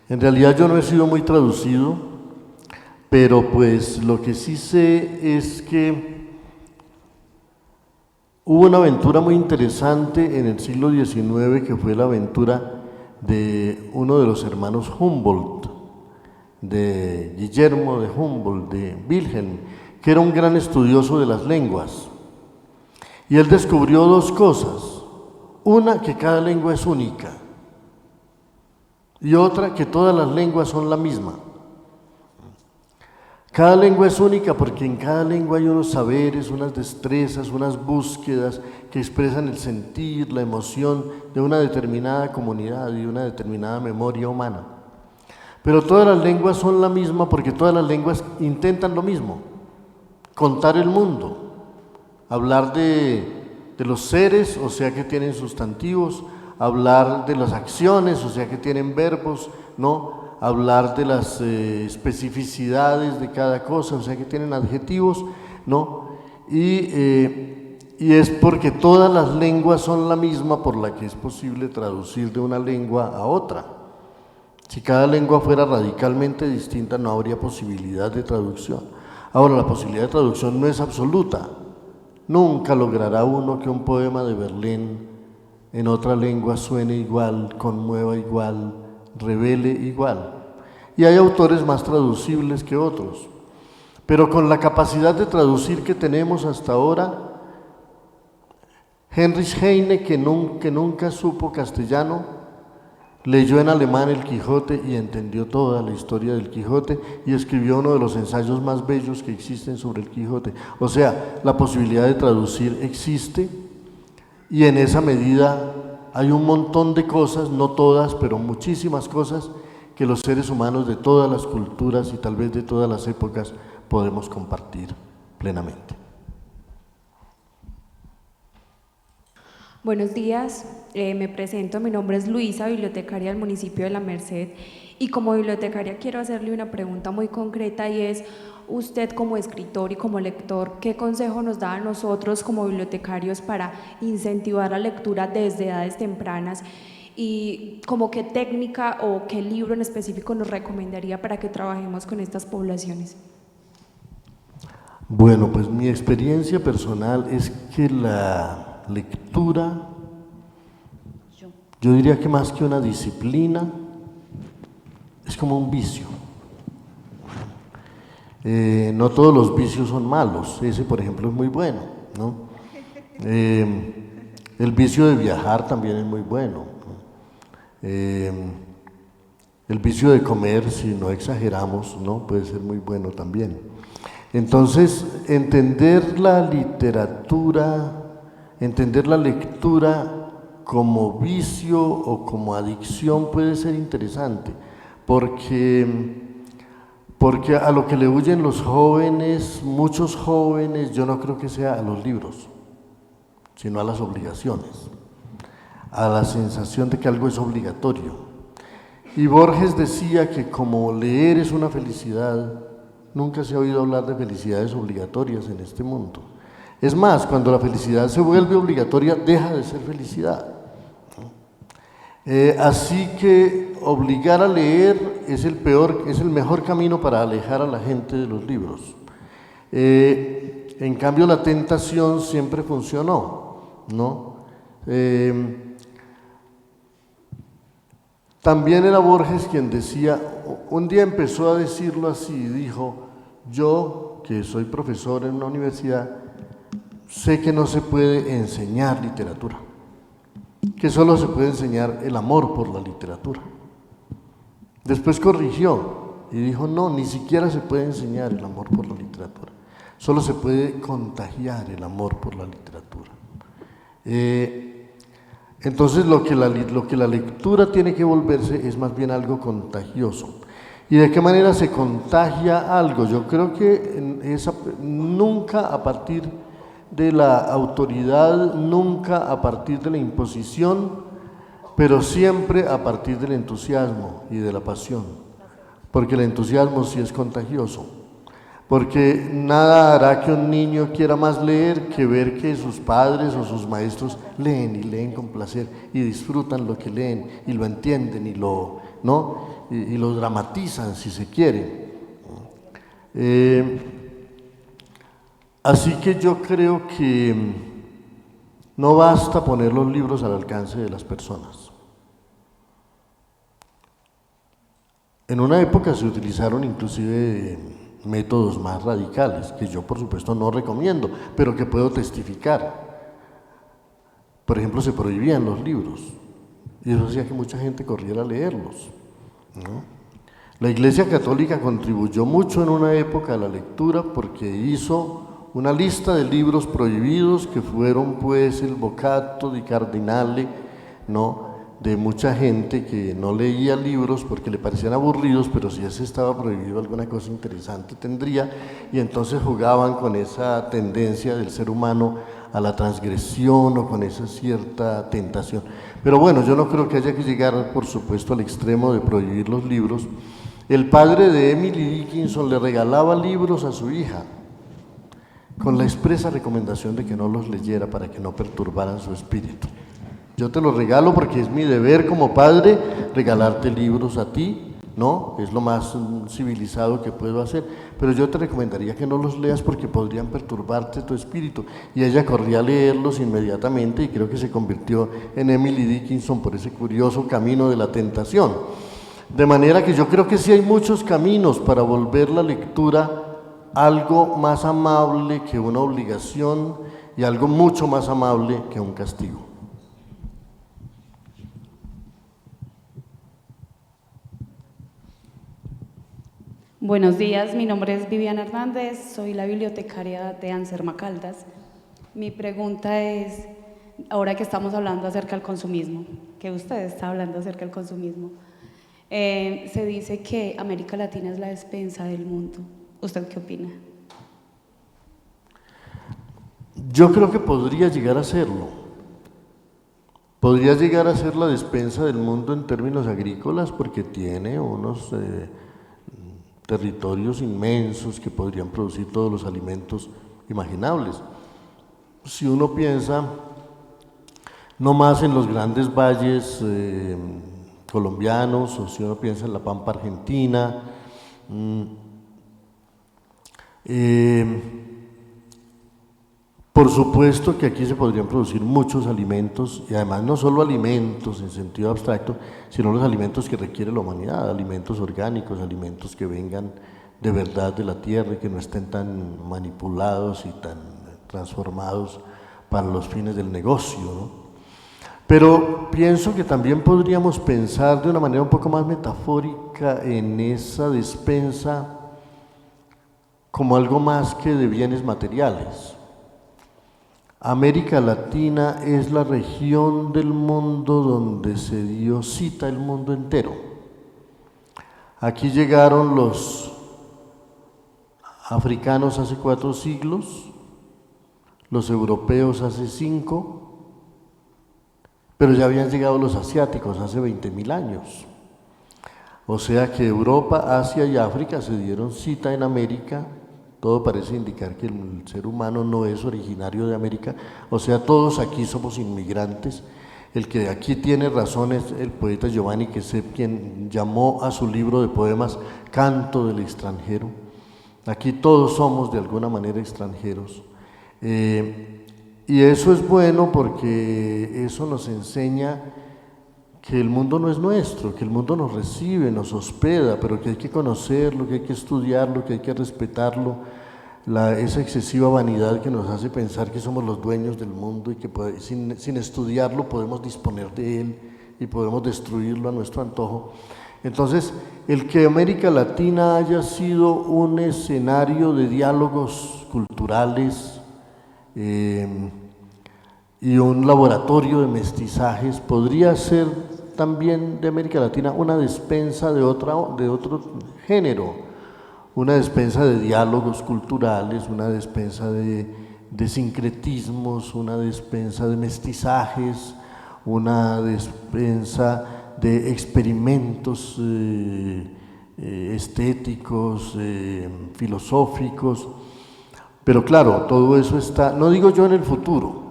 En realidad yo no he sido muy traducido, pero pues lo que sí sé es que hubo una aventura muy interesante en el siglo XIX, que fue la aventura de uno de los hermanos Humboldt, de Guillermo de Humboldt, de Wilhelm, que era un gran estudioso de las lenguas. Y él descubrió dos cosas: una, que cada lengua es única, y otra, que todas las lenguas son la misma. Cada lengua es única porque en cada lengua hay unos saberes, unas destrezas, unas búsquedas que expresan el sentir, la emoción de una determinada comunidad y una determinada memoria humana. Pero todas las lenguas son la misma porque todas las lenguas intentan lo mismo: contar el mundo, hablar de los seres, o sea que tienen sustantivos, hablar de las acciones, o sea que tienen verbos, ¿no? Hablar de las especificidades de cada cosa, o sea que tienen adjetivos, ¿no? Y es porque todas las lenguas son la misma por la que es posible traducir de una lengua a otra. Si cada lengua fuera radicalmente distinta, no habría posibilidad de traducción. Ahora, la posibilidad de traducción no es absoluta. Nunca logrará uno que un poema de Verlaine en otra lengua suene igual, conmueva igual, revele igual. Y hay autores más traducibles que otros, pero con la capacidad de traducir que tenemos hasta ahora, Heinrich Heine, que nunca supo castellano, leyó en alemán el Quijote y entendió toda la historia del Quijote y escribió uno de los ensayos más bellos que existen sobre el Quijote. O sea, la posibilidad de traducir existe, y en esa medida hay un montón de cosas, no todas, pero muchísimas cosas, que los seres humanos de todas las culturas y tal vez de todas las épocas podemos compartir plenamente. Buenos días, me presento, mi nombre es Luisa, bibliotecaria del municipio de La Merced, y como bibliotecaria quiero hacerle una pregunta muy concreta, y es: usted como escritor y como lector, ¿qué consejo nos da a nosotros como bibliotecarios para incentivar la lectura desde edades tempranas? Y como qué técnica o qué libro en específico nos recomendaría para que trabajemos con estas poblaciones. Bueno, pues mi experiencia personal es que la lectura, yo diría que más que una disciplina, es como un vicio. No todos los vicios son malos, ese por ejemplo es muy bueno, ¿no? El vicio de viajar también es muy bueno, ¿no? El vicio de comer, si no exageramos, ¿no? Puede ser muy bueno también. Entonces, entender la literatura, entender la lectura como vicio o como adicción puede ser interesante, porque a lo que le huyen los jóvenes, muchos jóvenes, yo no creo que sea a los libros, sino a las obligaciones, a la sensación de que algo es obligatorio. Y Borges decía que como leer es una felicidad, nunca se ha oído hablar de felicidades obligatorias en este mundo. Es más, cuando la felicidad se vuelve obligatoria, deja de ser felicidad. Así que obligar a leer es el mejor camino para alejar a la gente de los libros. En cambio, la tentación siempre funcionó, ¿no? También era Borges quien decía, un día empezó a decirlo así, dijo, yo, que soy profesor en una universidad, sé que no se puede enseñar literatura, que solo se puede enseñar el amor por la literatura. Después corrigió y dijo, no, ni siquiera se puede enseñar el amor por la literatura, solo se puede contagiar el amor por la literatura. Entonces lo que la lectura tiene que volverse es más bien algo contagioso. ¿Y de qué manera se contagia algo? Yo creo que nunca a partir de la autoridad, nunca a partir de la imposición, pero siempre a partir del entusiasmo y de la pasión, porque el entusiasmo sí es contagioso, porque nada hará que un niño quiera más leer que ver que sus padres o sus maestros leen y leen con placer y disfrutan lo que leen y lo entienden y lo dramatizan si se quiere. Así que yo creo que no basta poner los libros al alcance de las personas. En una época se utilizaron inclusive métodos más radicales, que yo por supuesto no recomiendo, pero que puedo testificar. Por ejemplo, se prohibían los libros, y eso hacía que mucha gente corriera a leerlos, ¿no? La Iglesia Católica contribuyó mucho en una época a la lectura porque hizo una lista de libros prohibidos que fueron pues el Boccatto di Cardinale, ¿no?, de mucha gente que no leía libros porque le parecían aburridos, pero si ese estaba prohibido alguna cosa interesante tendría, y entonces jugaban con esa tendencia del ser humano a la transgresión o con esa cierta tentación. Pero bueno, yo no creo que haya que llegar, por supuesto, al extremo de prohibir los libros. El padre de Emily Dickinson le regalaba libros a su hija con la expresa recomendación de que no los leyera para que no perturbaran su espíritu. Yo te los regalo porque es mi deber como padre regalarte libros a ti, ¿no? Es lo más civilizado que puedo hacer, pero yo te recomendaría que no los leas porque podrían perturbarte tu espíritu. Y ella corría a leerlos inmediatamente y creo que se convirtió en Emily Dickinson por ese curioso camino de la tentación. De manera que yo creo que sí hay muchos caminos para volver la lectura algo más amable que una obligación y algo mucho más amable que un castigo. Buenos días, mi nombre es Viviana Hernández, soy la bibliotecaria de Anserma Caldas. Mi pregunta es, ahora que estamos hablando acerca del consumismo, que usted está hablando acerca del consumismo, se dice que América Latina es la despensa del mundo. ¿Usted qué opina? Yo creo que podría llegar a serlo. Podría llegar a ser la despensa del mundo en términos agrícolas porque tiene unos territorios inmensos que podrían producir todos los alimentos imaginables. Si uno piensa no más en los grandes valles colombianos, o si uno piensa en la pampa argentina, por supuesto que aquí se podrían producir muchos alimentos, y además no solo alimentos en sentido abstracto, sino los alimentos que requiere la humanidad, alimentos orgánicos, alimentos que vengan de verdad de la tierra y que no estén tan manipulados y tan transformados para los fines del negocio, ¿no? Pero pienso que también podríamos pensar de una manera un poco más metafórica en esa despensa como algo más que de bienes materiales. América Latina es la región del mundo donde se dio cita el mundo entero. Aquí llegaron los africanos hace 4 siglos, los europeos hace 5, pero ya habían llegado los asiáticos hace 20.000 años. O sea que Europa, Asia y África se dieron cita en América. Todo parece indicar que el ser humano no es originario de América, o sea, todos aquí somos inmigrantes. El que aquí tiene razón es el poeta Giovanni Quesep, quien llamó a su libro de poemas Canto del extranjero. Aquí todos somos de alguna manera extranjeros. Y eso es bueno porque eso nos enseña que el mundo no es nuestro, que el mundo nos recibe, nos hospeda, pero que hay que conocerlo, que hay que estudiarlo, que hay que respetarlo. Esa excesiva vanidad que nos hace pensar que somos los dueños del mundo y que sin estudiarlo podemos disponer de él y podemos destruirlo a nuestro antojo. Entonces, el que América Latina haya sido un escenario de diálogos culturales y un laboratorio de mestizajes podría ser también de América Latina una despensa de otro género, una despensa de diálogos culturales, una despensa de sincretismos, una despensa de mestizajes, una despensa de experimentos estéticos, filosóficos, pero claro, todo eso está, no digo yo en el futuro,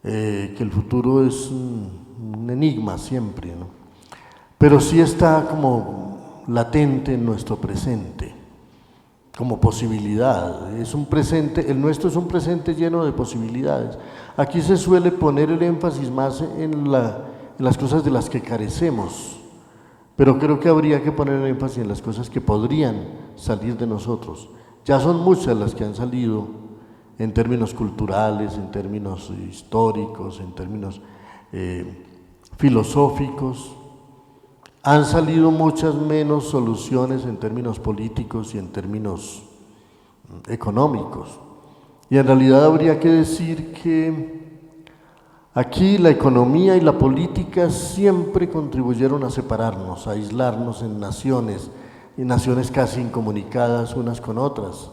que el futuro es un enigma siempre, ¿no? Pero sí está como latente en nuestro presente, como posibilidad. Es un presente, el nuestro es un presente lleno de posibilidades. Aquí se suele poner el énfasis más en las cosas de las que carecemos, pero creo que habría que poner el énfasis en las cosas que podrían salir de nosotros. Ya son muchas las que han salido en términos culturales, en términos históricos, en términos filosóficos. Han salido muchas menos soluciones en términos políticos y en términos económicos. Y en realidad habría que decir que aquí la economía y la política siempre contribuyeron a separarnos, a aislarnos en naciones, y naciones casi incomunicadas unas con otras.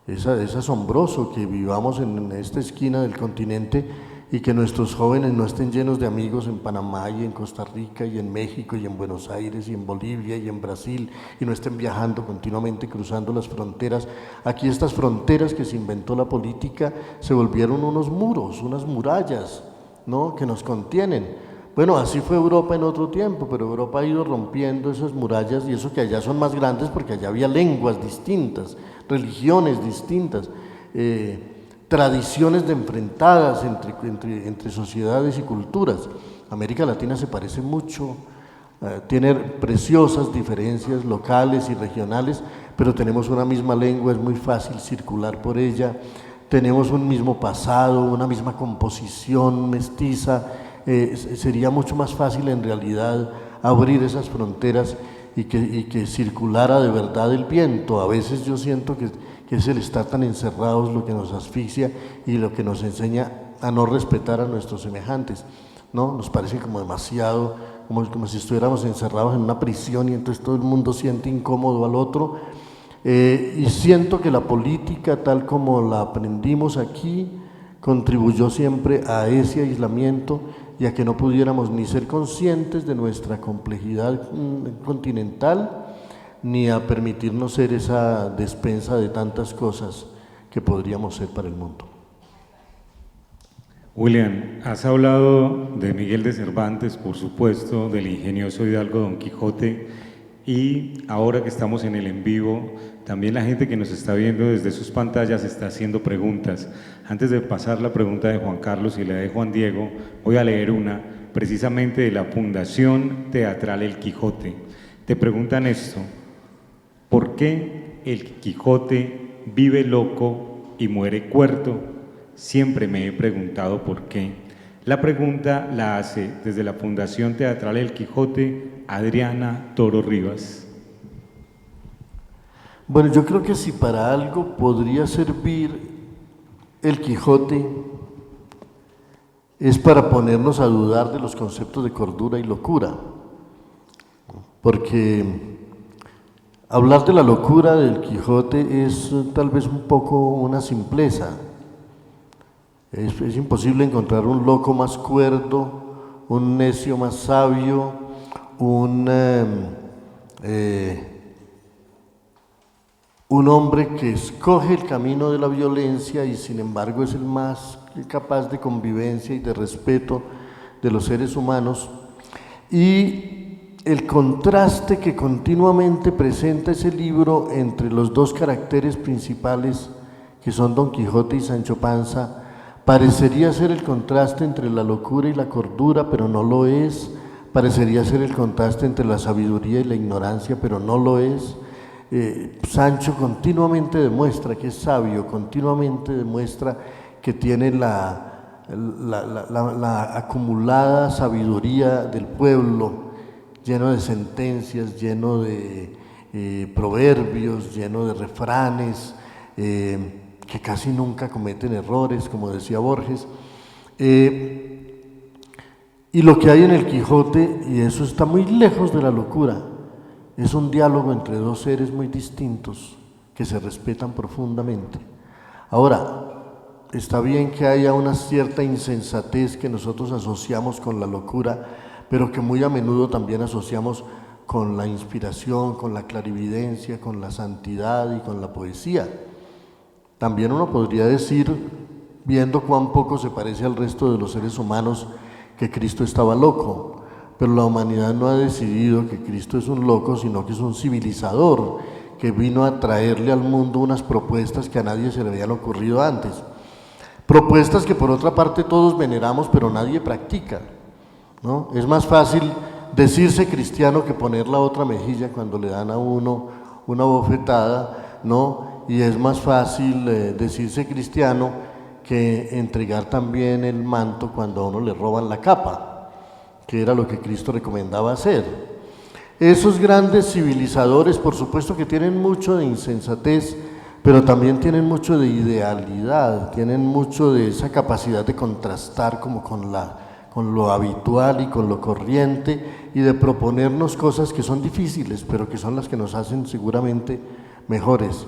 Es asombroso que vivamos en esta esquina del continente y que nuestros jóvenes no estén llenos de amigos en Panamá y en Costa Rica y en México y en Buenos Aires y en Bolivia y en Brasil y no estén viajando continuamente, cruzando las fronteras. Aquí estas fronteras que se inventó la política se volvieron unos muros, unas murallas, ¿no?, que nos contienen. Bueno, así fue Europa en otro tiempo, pero Europa ha ido rompiendo esas murallas y eso que allá son más grandes porque allá había lenguas distintas, religiones distintas, tradiciones enfrentadas entre sociedades y culturas. América Latina se parece mucho, tiene preciosas diferencias locales y regionales, pero tenemos una misma lengua, es muy fácil circular por ella, tenemos un mismo pasado, una misma composición mestiza. Sería mucho más fácil en realidad abrir esas fronteras y que circulara de verdad el viento. A veces yo siento que es el estar tan encerrados lo que nos asfixia y lo que nos enseña a no respetar a nuestros semejantes, ¿no? Nos parece como demasiado, como si estuviéramos encerrados en una prisión y entonces todo el mundo siente incómodo al otro. Y siento que la política, tal como la aprendimos aquí, contribuyó siempre a ese aislamiento y a que no pudiéramos ni ser conscientes de nuestra complejidad continental, ni a permitirnos ser esa despensa de tantas cosas que podríamos ser para el mundo. William, has hablado de Miguel de Cervantes, por supuesto, del ingenioso hidalgo Don Quijote, y ahora que estamos en el en vivo, también la gente que nos está viendo desde sus pantallas está haciendo preguntas. Antes de pasar la pregunta de Juan Carlos y la de Juan Diego, voy a leer una precisamente de la Fundación Teatral El Quijote. Te preguntan esto: ¿por qué el Quijote vive loco y muere cuerto? Siempre me he preguntado por qué. La pregunta la hace desde la Fundación Teatral El Quijote Adriana Toro Rivas. Bueno, yo creo que si para algo podría servir el Quijote es para ponernos a dudar de los conceptos de cordura y locura, porque hablar de la locura del Quijote es tal vez un poco una simpleza. Es imposible encontrar un loco más cuerdo, un necio más sabio, un hombre que escoge el camino de la violencia y sin embargo es el más capaz de convivencia y de respeto de los seres humanos. Y el contraste que continuamente presenta ese libro entre los dos caracteres principales que son Don Quijote y Sancho Panza parecería ser el contraste entre la locura y la cordura, pero no lo es. Parecería ser el contraste entre la sabiduría y la ignorancia, pero no lo es. Sancho continuamente demuestra que es sabio, continuamente demuestra que tiene la acumulada sabiduría del pueblo, lleno de sentencias, lleno de proverbios, lleno de refranes, que casi nunca cometen errores, como decía Borges. Y lo que hay en el Quijote, y eso está muy lejos de la locura, es un diálogo entre dos seres muy distintos que se respetan profundamente. Ahora, está bien que haya una cierta insensatez que nosotros asociamos con la locura, pero que muy a menudo también asociamos con la inspiración, con la clarividencia, con la santidad y con la poesía. También uno podría decir, viendo cuán poco se parece al resto de los seres humanos, que Cristo estaba loco. Pero la humanidad no ha decidido que Cristo es un loco, sino que es un civilizador que vino a traerle al mundo unas propuestas que a nadie se le habían ocurrido antes. Propuestas que por otra parte todos veneramos, pero nadie practica, ¿no? Es más fácil decirse cristiano que poner la otra mejilla cuando le dan a uno una bofetada, ¿no? Y es más fácil decirse cristiano que entregar también el manto cuando a uno le roban la capa, que era lo que Cristo recomendaba hacer. Esos grandes civilizadores, por supuesto que tienen mucho de insensatez, pero también tienen mucho de idealidad, tienen mucho de esa capacidad de contrastar como con lo habitual y con lo corriente, y de proponernos cosas que son difíciles, pero que son las que nos hacen seguramente mejores.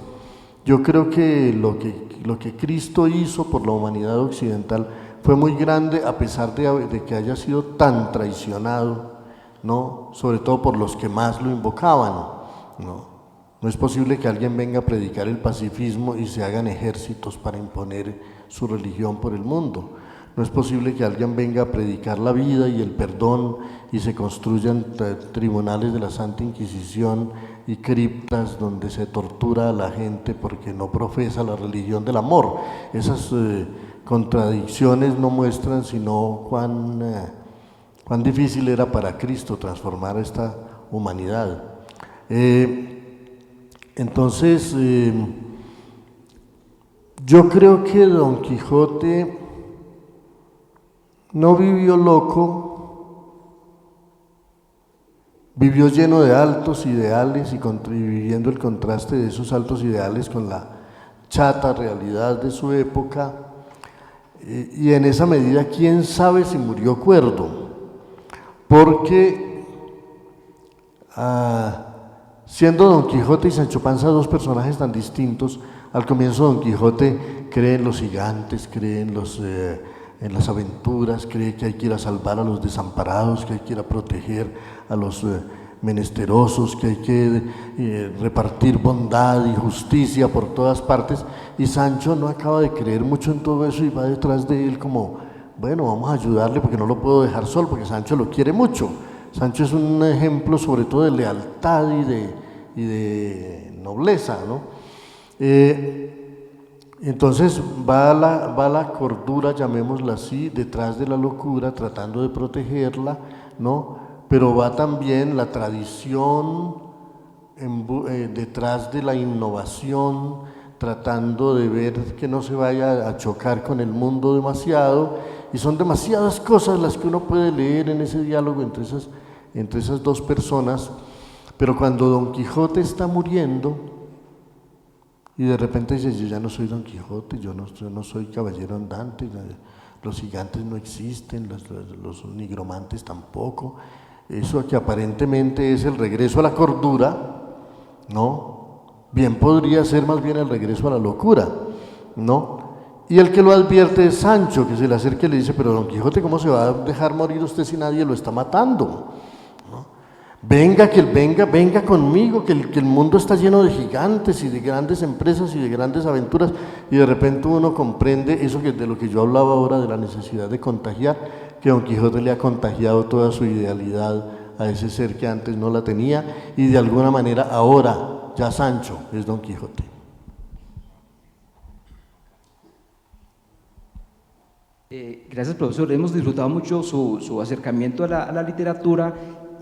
Yo creo que lo que Cristo hizo por la humanidad occidental fue muy grande, a pesar de que haya sido tan traicionado, ¿no? Sobre todo por los que más lo invocaban, ¿no? No es posible que alguien venga a predicar el pacifismo y se hagan ejércitos para imponer su religión por el mundo. No es posible que alguien venga a predicar la vida y el perdón y se construyan tribunales de la Santa Inquisición y criptas donde se tortura a la gente porque no profesa la religión del amor. Esas contradicciones no muestran sino cuán difícil era para Cristo transformar esta humanidad. Entonces, yo creo que Don Quijote no vivió loco, vivió lleno de altos ideales y viviendo el contraste de esos altos ideales con la chata realidad de su época, y en esa medida, quién sabe si murió cuerdo, porque siendo Don Quijote y Sancho Panza dos personajes tan distintos, al comienzo Don Quijote cree en los gigantes, cree en las aventuras, cree que hay que ir a salvar a los desamparados, que hay que ir a proteger a los menesterosos, que hay que repartir bondad y justicia por todas partes, y Sancho no acaba de creer mucho en todo eso y va detrás de él como, bueno, vamos a ayudarle porque no lo puedo dejar solo, porque Sancho lo quiere mucho. Sancho es un ejemplo sobre todo de lealtad y de nobleza, ¿no? Entonces va la cordura, llamémosla así, detrás de la locura, tratando de protegerla, ¿no? Pero va también la tradición detrás de la innovación, tratando de ver que no se vaya a chocar con el mundo demasiado, y son demasiadas cosas las que uno puede leer en ese diálogo entre esas dos personas. Pero cuando Don Quijote está muriendo, y de repente dice, yo ya no soy Don Quijote, yo no soy caballero andante, los gigantes no existen, los nigromantes tampoco. Eso que aparentemente es el regreso a la cordura, ¿no? Bien podría ser más bien el regreso a la locura, ¿no? Y el que lo advierte es Sancho, que se le acerca y le dice, pero Don Quijote, ¿cómo se va a dejar morir usted si nadie lo está matando? ¿No? Venga conmigo, que el mundo está lleno de gigantes y de grandes empresas y de grandes aventuras. Y de repente uno comprende eso de lo que yo hablaba ahora, de la necesidad de contagiar, que Don Quijote le ha contagiado toda su idealidad a ese ser que antes no la tenía, y de alguna manera ahora ya Sancho es Don Quijote. Gracias, profesor. Hemos disfrutado mucho su acercamiento a la literatura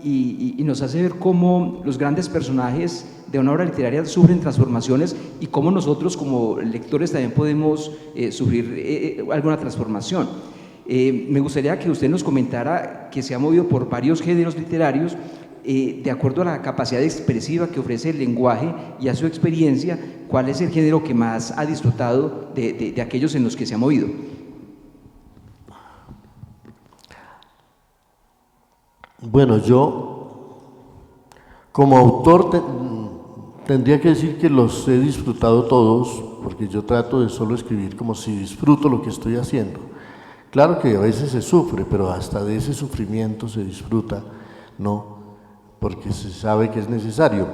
y nos hace ver cómo los grandes personajes de una obra literaria sufren transformaciones y cómo nosotros como lectores también podemos sufrir alguna transformación. Me gustaría que usted nos comentara, que se ha movido por varios géneros literarios, de acuerdo a la capacidad expresiva que ofrece el lenguaje y a su experiencia, ¿cuál es el género que más ha disfrutado de aquellos en los que se ha movido? Bueno, yo como autor tendría que decir que los he disfrutado todos, porque yo trato de solo escribir como si disfruto lo que estoy haciendo. Claro que a veces se sufre, pero hasta de ese sufrimiento se disfruta, ¿no? Porque se sabe que es necesario.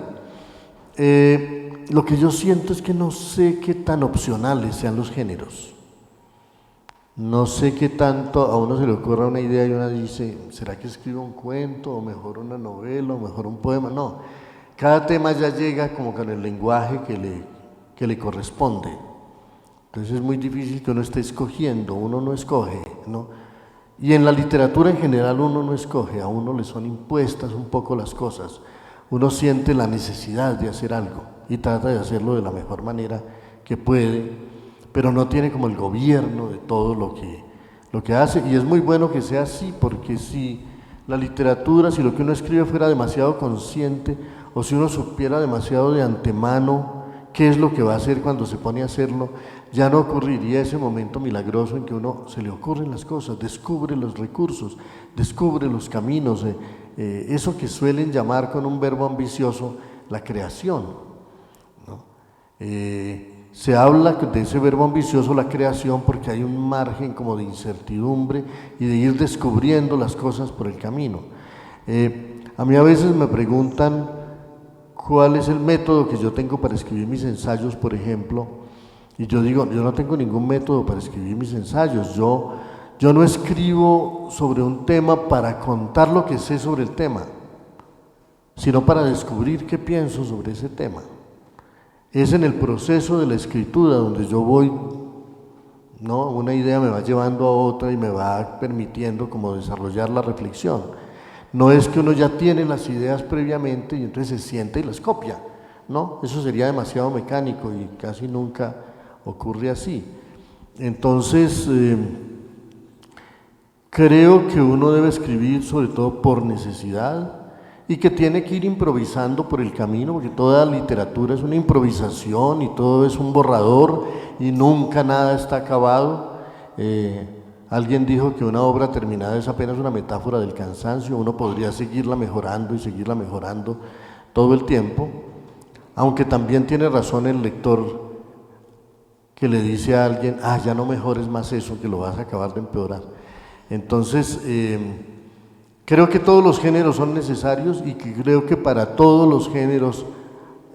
Lo que yo siento es que no sé qué tan opcionales sean los géneros. No sé qué tanto a uno se le ocurra una idea y uno dice, ¿será que escribo un cuento o mejor una novela o mejor un poema? No, cada tema ya llega como con el lenguaje que le corresponde. Entonces es muy difícil que uno esté escogiendo, uno no escoge, ¿no? Y en la literatura en general uno no escoge, a uno le son impuestas un poco las cosas. Uno siente la necesidad de hacer algo y trata de hacerlo de la mejor manera que puede, pero no tiene como el gobierno de todo lo que hace, y es muy bueno que sea así, porque si la literatura, si lo que uno escribe fuera demasiado consciente, o si uno supiera demasiado de antemano qué es lo que va a hacer cuando se pone a hacerlo, ya no ocurriría ese momento milagroso en que uno se le ocurren las cosas, descubre los recursos, descubre los caminos, eso que suelen llamar con un verbo ambicioso la creación, ¿no? Se habla de ese verbo ambicioso, la creación, porque hay un margen como de incertidumbre y de ir descubriendo las cosas por el camino. A mí a veces me preguntan cuál es el método que yo tengo para escribir mis ensayos, por ejemplo, y yo digo, yo no tengo ningún método para escribir mis ensayos. Yo no escribo sobre un tema para contar lo que sé sobre el tema, sino para descubrir qué pienso sobre ese tema. Es en el proceso de la escritura donde yo voy, ¿no? Una idea me va llevando a otra y me va permitiendo como desarrollar la reflexión. No es que uno ya tiene las ideas previamente y entonces se sienta y las copia, ¿no? Eso sería demasiado mecánico y casi nunca ocurre así. Entonces, creo que uno debe escribir sobre todo por necesidad, y que tiene que ir improvisando por el camino, porque toda literatura es una improvisación y todo es un borrador y nunca nada está acabado. Alguien dijo que una obra terminada es apenas una metáfora del cansancio, uno podría seguirla mejorando y seguirla mejorando todo el tiempo, aunque también tiene razón el lector que le dice a alguien, ya no mejores más eso, que lo vas a acabar de empeorar. Entonces, creo que todos los géneros son necesarios y que creo que para todos los géneros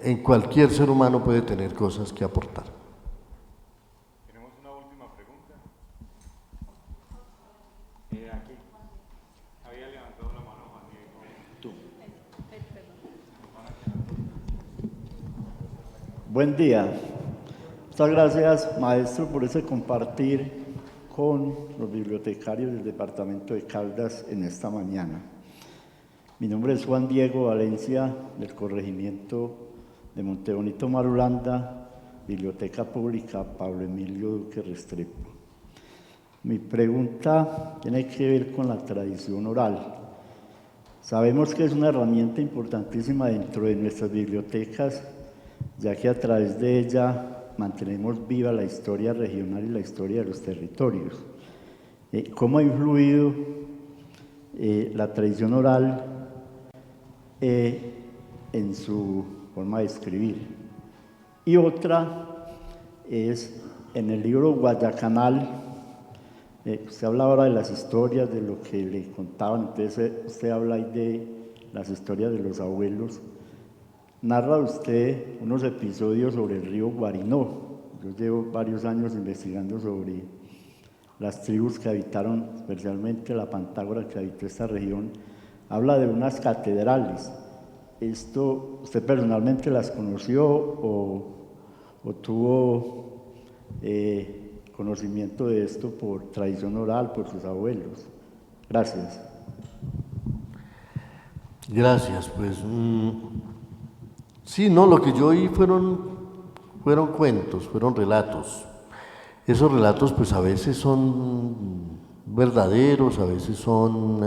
en cualquier ser humano puede tener cosas que aportar. Tenemos una última pregunta. Aquí. Había levantado la mano Juan Diego. Tú. Buen día. Muchas gracias, maestro, por ese compartir con los bibliotecarios del departamento de Caldas en esta mañana. Mi nombre es Juan Diego Valencia, del corregimiento de Montebonito Marulanda, Biblioteca Pública Pablo Emilio Duque Restrepo. Mi pregunta tiene que ver con la tradición oral. Sabemos que es una herramienta importantísima dentro de nuestras bibliotecas, ya que a través de ella mantenemos viva la historia regional y la historia de los territorios. ¿Cómo ha influido la tradición oral en su forma de escribir? Y otra es, en el libro Guayacanal, usted habla ahora de las historias, de lo que le contaban, entonces usted habla ahí de las historias de los abuelos. Narra usted unos episodios sobre el río Guarinó. Yo llevo varios años investigando sobre las tribus que habitaron, especialmente la Pantágora que habitó esta región. Habla de unas catedrales. ¿Esto usted personalmente las conoció o tuvo conocimiento de esto por tradición oral, por sus abuelos? Gracias. Gracias, pues sí, no, lo que yo oí fueron cuentos, fueron relatos. Esos relatos pues a veces son verdaderos, a veces son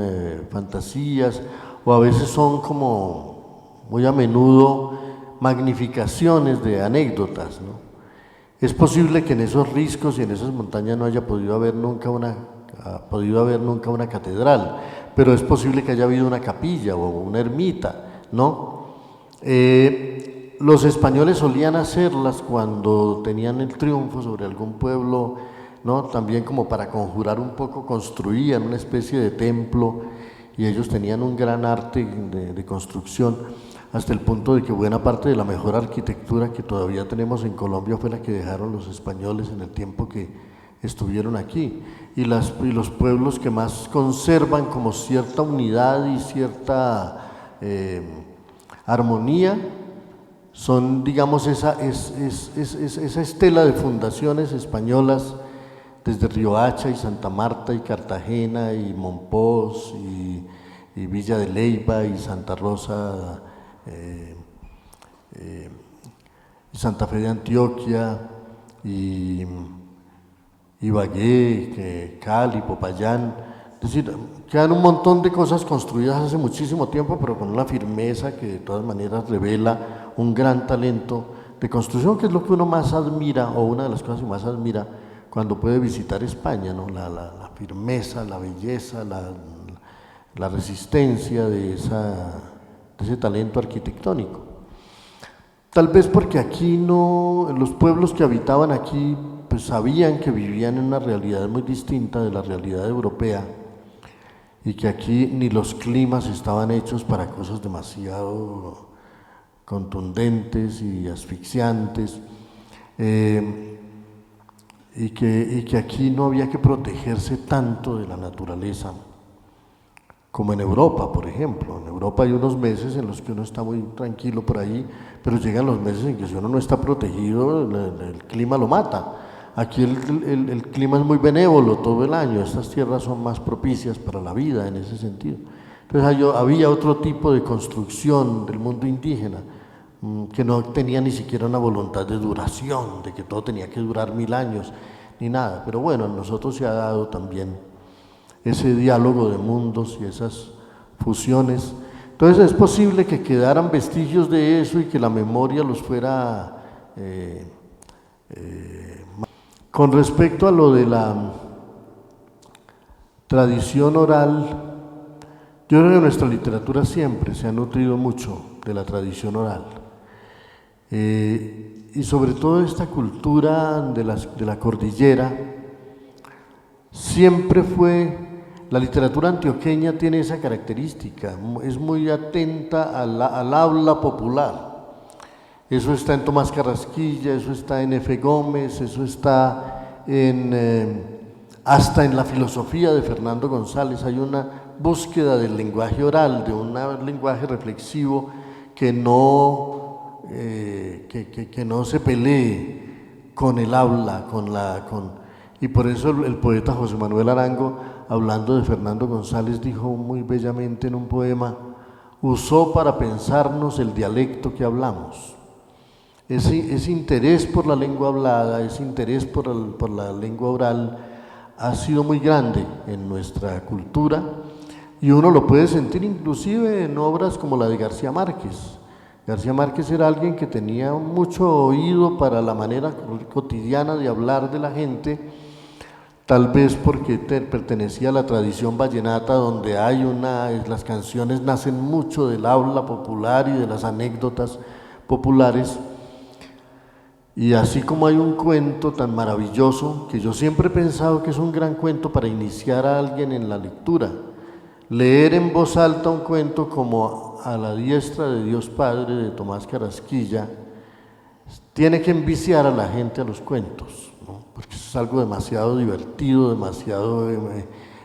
fantasías, o a veces son como muy a menudo magnificaciones de anécdotas, ¿no? Es posible que en esos riscos y en esas montañas no haya podido haber nunca una catedral, pero es posible que haya habido una capilla o una ermita, ¿no? Los españoles solían hacerlas cuando tenían el triunfo sobre algún pueblo, ¿no? También como para conjurar un poco, construían una especie de templo y ellos tenían un gran arte de construcción, hasta el punto de que buena parte de la mejor arquitectura que todavía tenemos en Colombia fue la que dejaron los españoles en el tiempo que estuvieron aquí. Y los pueblos que más conservan como cierta unidad y cierta armonía son, digamos, esa estela de fundaciones españolas desde Riohacha y Santa Marta y Cartagena y Monpós y Villa de Leyva y Santa Rosa y Santa Fe de Antioquia y Ibagué, Cali, Popayán. Es decir, quedan un montón de cosas construidas hace muchísimo tiempo, pero con una firmeza que de todas maneras revela un gran talento de construcción, que es lo que uno más admira, o una de las cosas que más admira cuando puede visitar España, ¿no? La firmeza, la belleza, la resistencia de ese talento arquitectónico. Tal vez porque aquí los pueblos que habitaban aquí pues sabían que vivían en una realidad muy distinta de la realidad europea y que aquí ni los climas estaban hechos para cosas demasiado contundentes y asfixiantes, y que aquí no había que protegerse tanto de la naturaleza como en Europa, por ejemplo. En Europa hay unos meses en los que uno está muy tranquilo por ahí, pero llegan los meses en que si uno no está protegido, el clima lo mata. Aquí el clima es muy benévolo todo el año, estas tierras son más propicias para la vida en ese sentido. Entonces había otro tipo de construcción del mundo indígena que no tenía ni siquiera una voluntad de duración, de que todo tenía que durar 1000 años, ni nada. Pero bueno, a nosotros se ha dado también ese diálogo de mundos y esas fusiones. Entonces es posible que quedaran vestigios de eso y que la memoria los fuera... Con respecto a lo de la tradición oral, yo creo que nuestra literatura siempre se ha nutrido mucho de la tradición oral. Y sobre todo esta cultura de la cordillera, siempre fue... La literatura antioqueña tiene esa característica, es muy atenta al habla popular. Eso está en Tomás Carrasquilla, eso está en F. Gómez, eso está hasta en la filosofía de Fernando González. Hay una búsqueda del lenguaje oral, de un lenguaje reflexivo que no se pelee con el habla, y por eso el poeta José Manuel Arango, hablando de Fernando González, dijo muy bellamente en un poema: usó para pensarnos el dialecto que hablamos. Ese interés por la lengua hablada, ese interés por la lengua oral ha sido muy grande en nuestra cultura, y uno lo puede sentir inclusive en obras como la de García Márquez. García Márquez era alguien que tenía mucho oído para la manera cotidiana de hablar de la gente, tal vez porque pertenecía a la tradición vallenata, donde las canciones nacen mucho del habla popular y de las anécdotas populares. Y así como hay un cuento tan maravilloso, que yo siempre he pensado que es un gran cuento para iniciar a alguien en la lectura, leer en voz alta un cuento como A la diestra de Dios Padre de Tomás Carrasquilla, tiene que enviciar a la gente a los cuentos, ¿no? Porque es algo demasiado divertido, demasiado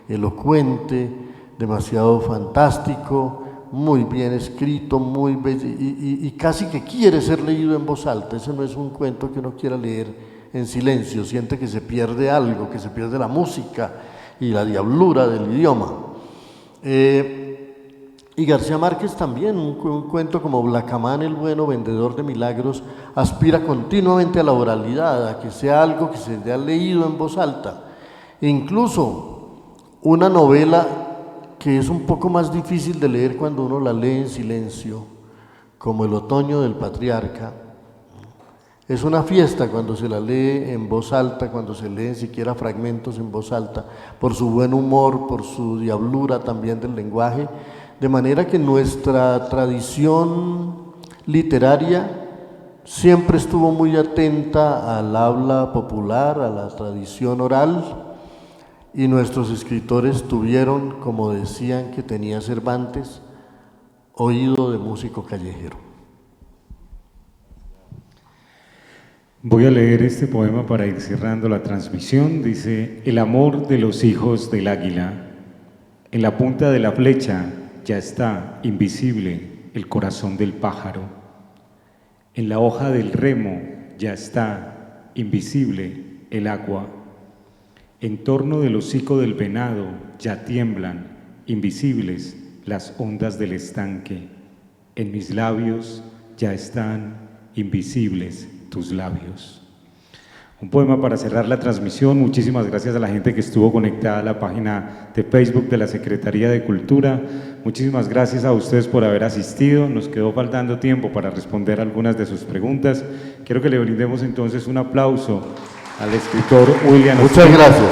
elocuente, demasiado fantástico, muy bien escrito, muy bello, y casi que quiere ser leído en voz alta. Ese no es un cuento que uno quiera leer en silencio, siente que se pierde algo, que se pierde la música y la diablura del idioma. Y García Márquez también, un cuento como Blacamán el Bueno, vendedor de milagros, aspira continuamente a la oralidad, a que sea algo que se haya leído en voz alta. E incluso una novela que es un poco más difícil de leer cuando uno la lee en silencio, como El Otoño del Patriarca. Es una fiesta cuando se la lee en voz alta, cuando se leen siquiera fragmentos en voz alta, por su buen humor, por su diablura también del lenguaje, de manera que nuestra tradición literaria siempre estuvo muy atenta al habla popular, a la tradición oral, y nuestros escritores tuvieron, como decían que tenía Cervantes, oído de músico callejero. Voy a leer este poema para ir cerrando la transmisión. Dice: el amor de los hijos del águila. En la punta de la flecha ya está invisible el corazón del pájaro. En la hoja del remo ya está invisible el agua. En torno del hocico del venado ya tiemblan, invisibles, las ondas del estanque. En mis labios ya están invisibles tus labios. Un poema para cerrar la transmisión. Muchísimas gracias a la gente que estuvo conectada a la página de Facebook de la Secretaría de Cultura. Muchísimas gracias a ustedes por haber asistido. Nos quedó faltando tiempo para responder algunas de sus preguntas. Quiero que le brindemos entonces un aplauso al escritor William Ospina. Muchas gracias.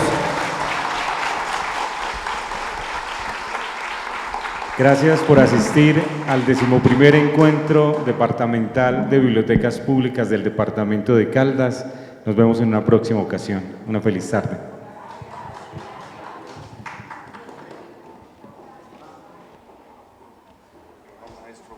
Gracias por asistir al 11º Encuentro Departamental de Bibliotecas Públicas del Departamento de Caldas. Nos vemos en una próxima ocasión. Una feliz tarde. Maestro.